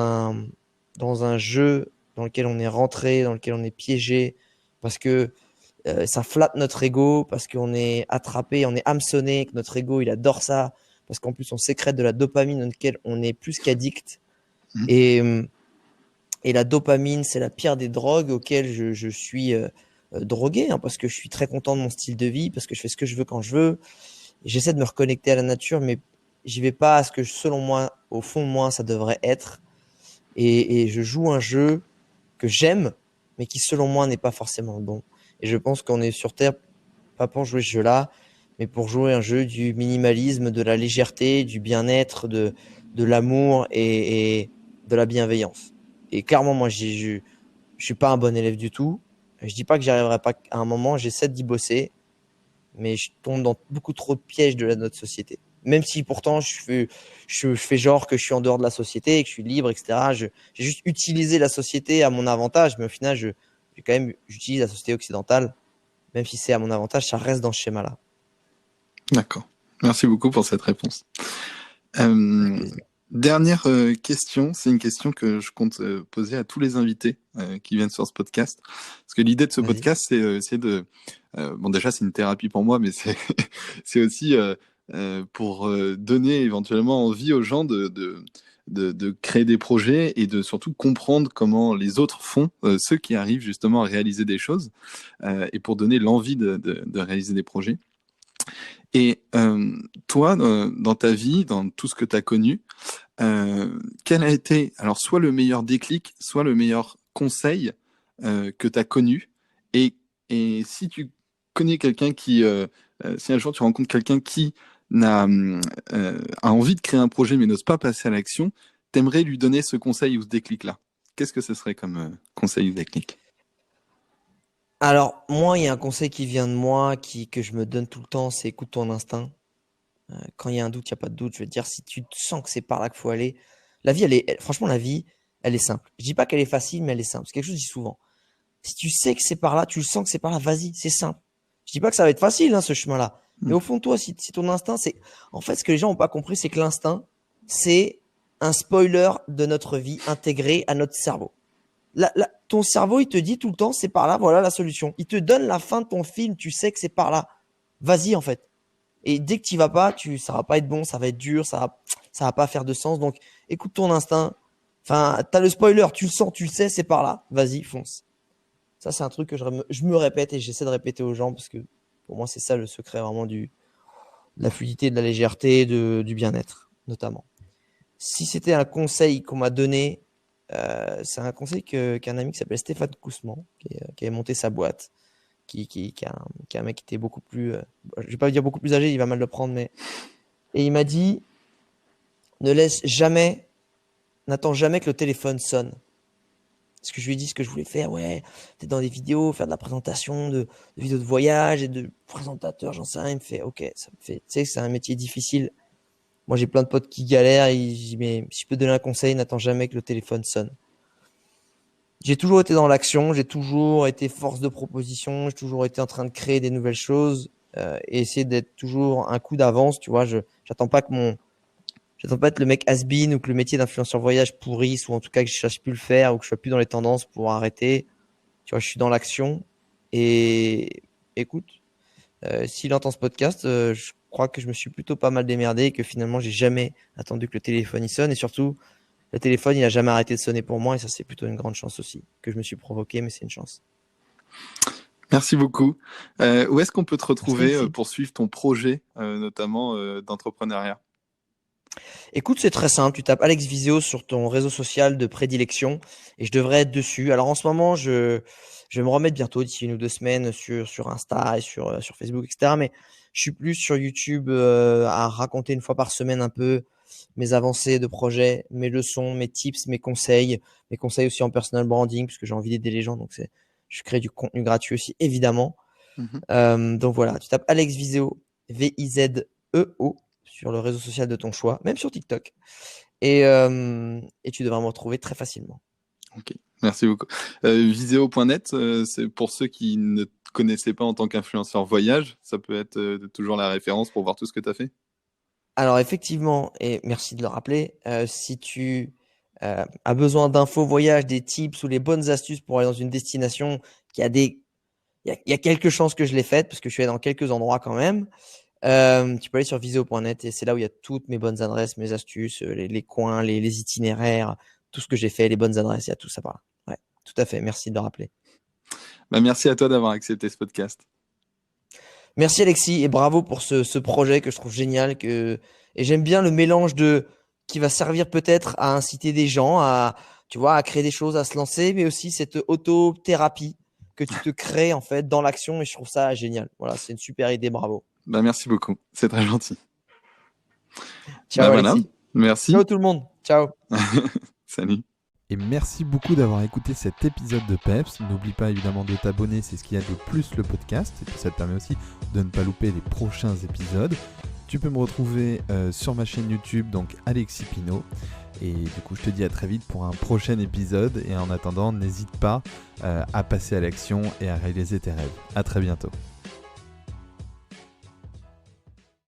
un jeu dans lequel on est rentré, dans lequel on est piégé, parce que ça flatte notre ego, parce qu'on est attrapé, on est hameçonné, que notre ego, il adore ça, parce qu'en plus, on sécrète de la dopamine dans laquelle on est plus qu'addict. Mhm. Et, et la dopamine, c'est la pire des drogues auxquelles je suis drogué, hein, parce que je suis très content de mon style de vie, parce que je fais ce que je veux quand je veux. J'essaie de me reconnecter à la nature, mais j'y vais pas à ce que, selon moi, au fond de moi, ça devrait être. Et je joue un jeu que j'aime, mais qui, selon moi, n'est pas forcément bon. Et je pense qu'on est sur Terre, pas pour jouer ce jeu-là, mais pour jouer un jeu du minimalisme, de la légèreté, du bien-être, de l'amour et de la bienveillance. Et clairement, moi, je suis pas un bon élève du tout. Je dis pas que j'y arriverai pas à un moment, j'essaie d'y bosser, mais je tombe dans beaucoup trop de pièges de notre société. Même si pourtant je fais genre que je suis en dehors de la société et que je suis libre, etc. J'ai juste utilisé la société à mon avantage, mais au final, j'utilise la société occidentale, même si c'est à mon avantage, ça reste dans ce schéma-là. D'accord. Merci beaucoup pour cette réponse. Avec Euh, plaisir. Dernière question, c'est une question que je compte poser à tous les invités qui viennent sur ce podcast. Parce que l'idée de ce Vas-y. podcast, c'est de... bon, déjà, c'est une thérapie pour moi, mais c'est c'est aussi pour donner éventuellement envie aux gens de créer des projets et de surtout comprendre comment les autres font, ceux qui arrivent justement à réaliser des choses, et pour donner l'envie de réaliser des projets. Et toi, dans ta vie, dans tout ce que tu as connu, quel a été, alors, soit le meilleur déclic, soit le meilleur conseil que tu as connu? Et, et si tu connais quelqu'un si un jour tu rencontres quelqu'un qui a envie de créer un projet mais n'ose pas passer à l'action, t'aimerais lui donner ce conseil ou ce déclic-là? Qu'est-ce que ce serait comme conseil ou déclic? Alors, moi, il y a un conseil qui vient de moi, que je me donne tout le temps, c'est écoute ton instinct. Quand il y a un doute, il n'y a pas de doute. Je veux dire, si tu sens que c'est par là qu'il faut aller, la vie, franchement, la vie, elle est simple. Je dis pas qu'elle est facile, mais elle est simple. C'est quelque chose que je dis souvent. Si tu sais que c'est par là, tu le sens que c'est par là, vas-y, c'est simple. Je dis pas que ça va être facile, hein, ce chemin-là. Mais Hmm. au fond de toi, si ton instinct, en fait, ce que les gens n'ont pas compris, c'est que l'instinct, c'est un spoiler de notre vie intégré à notre cerveau. Ton cerveau, il te dit tout le temps, c'est par là, voilà la solution. Il te donne la fin de ton film, tu sais que c'est par là. Vas-y, en fait. Et dès que tu vas pas, ça va pas être bon, ça va être dur, ça va pas faire de sens. Donc, écoute ton instinct, Enfin, t'as le spoiler, tu le sens, tu le sais, c'est par là. Vas-y, fonce. Ça, c'est un truc que je me répète et j'essaie de répéter aux gens parce que pour moi, c'est ça le secret vraiment de la fluidité, de la légèreté, du bien-être, notamment. Si c'était un conseil qu'on m'a donné, c'est un conseil qu'un ami qui s'appelle Stéphane Kousman, qui avait monté sa boîte, qui est un mec qui était beaucoup plus, je vais pas dire beaucoup plus âgé, il va mal le prendre, mais et il m'a dit, n'attends jamais que le téléphone sonne. Parce que je lui ai dit ce que je voulais faire, ouais, t'es dans des vidéos, faire de la présentation, de vidéos de voyage et de présentateur, j'en sais rien. Il me fait, ok, ça me fait, tu sais que c'est un métier difficile. Moi, j'ai plein de potes qui galèrent et je dis, mais si je peux te donner un conseil, n'attends jamais que le téléphone sonne. J'ai toujours été dans l'action, j'ai toujours été force de proposition, j'ai toujours été en train de créer des nouvelles choses et essayer d'être toujours un coup d'avance, tu vois. J'attends pas être le mec has-been ou que le métier d'influenceur voyage pourrisse ou en tout cas que je sache plus le faire ou que je sois plus dans les tendances pour arrêter. Tu vois, je suis dans l'action et écoute, s'il entend ce podcast, je crois que je me suis plutôt pas mal démerdé et que finalement j'ai jamais attendu que le téléphone y sonne et surtout le téléphone il a jamais arrêté de sonner pour moi et ça c'est plutôt une grande chance aussi que je me suis provoqué, mais c'est une chance. Merci beaucoup. Où est-ce qu'on peut te retrouver Merci. pour suivre ton projet, notamment d'entrepreneuriat? Écoute, c'est très simple. Tu tapes Alex Viseo sur ton réseau social de prédilection et je devrais être dessus. Alors en ce moment, je vais me remettre bientôt d'ici 1 ou 2 semaines sur Insta et sur Facebook, etc. Mais je suis plus sur YouTube à raconter une fois par semaine un peu mes avancées de projet, mes leçons, mes tips, mes conseils aussi en personal branding parce que j'ai envie d'aider les gens. Donc je crée du contenu gratuit aussi, évidemment. Donc voilà, tu tapes Alex Viseo, Vizeo, sur le réseau social de ton choix, même sur TikTok. Et tu devras me retrouver très facilement. Ok, merci beaucoup. Viseo.net, c'est pour ceux qui ne te connaissaient pas en tant qu'influenceur voyage, ça peut être toujours la référence pour voir tout ce que tu as fait. Alors effectivement, et merci de le rappeler, si tu as besoin d'infos voyage, des tips ou les bonnes astuces pour aller dans une destination qui a il y a quelques chances que je l'ai faite parce que je suis allé dans quelques endroits quand même. Tu peux aller sur visio.net et c'est là où il y a toutes mes bonnes adresses, mes astuces, les coins, les itinéraires, tout ce que j'ai fait, les bonnes adresses, il y a tout ça par là. Ouais, tout à fait. Merci de le rappeler. Bah, merci à toi d'avoir accepté ce podcast. Merci Alexis et bravo pour ce projet que je trouve génial et j'aime bien le mélange qui va servir peut-être à inciter des gens tu vois, à créer des choses, à se lancer, mais aussi cette auto-thérapie que tu te crées en fait dans l'action et je trouve ça génial. Voilà, c'est une super idée, bravo. Bah, merci beaucoup, c'est très gentil. Ciao Voilà, Alexis. merci. Ciao tout le monde. Ciao. Salut. Et merci beaucoup d'avoir écouté cet épisode de Peps. N'oublie pas évidemment de t'abonner, c'est ce qui aide le plus le podcast. Et puis ça te permet aussi de ne pas louper les prochains épisodes. Tu peux me retrouver sur ma chaîne YouTube, donc Alexis Pinault. Et du coup, je te dis à très vite pour un prochain épisode. Et en attendant, n'hésite pas à passer à l'action et à réaliser tes rêves. À très bientôt.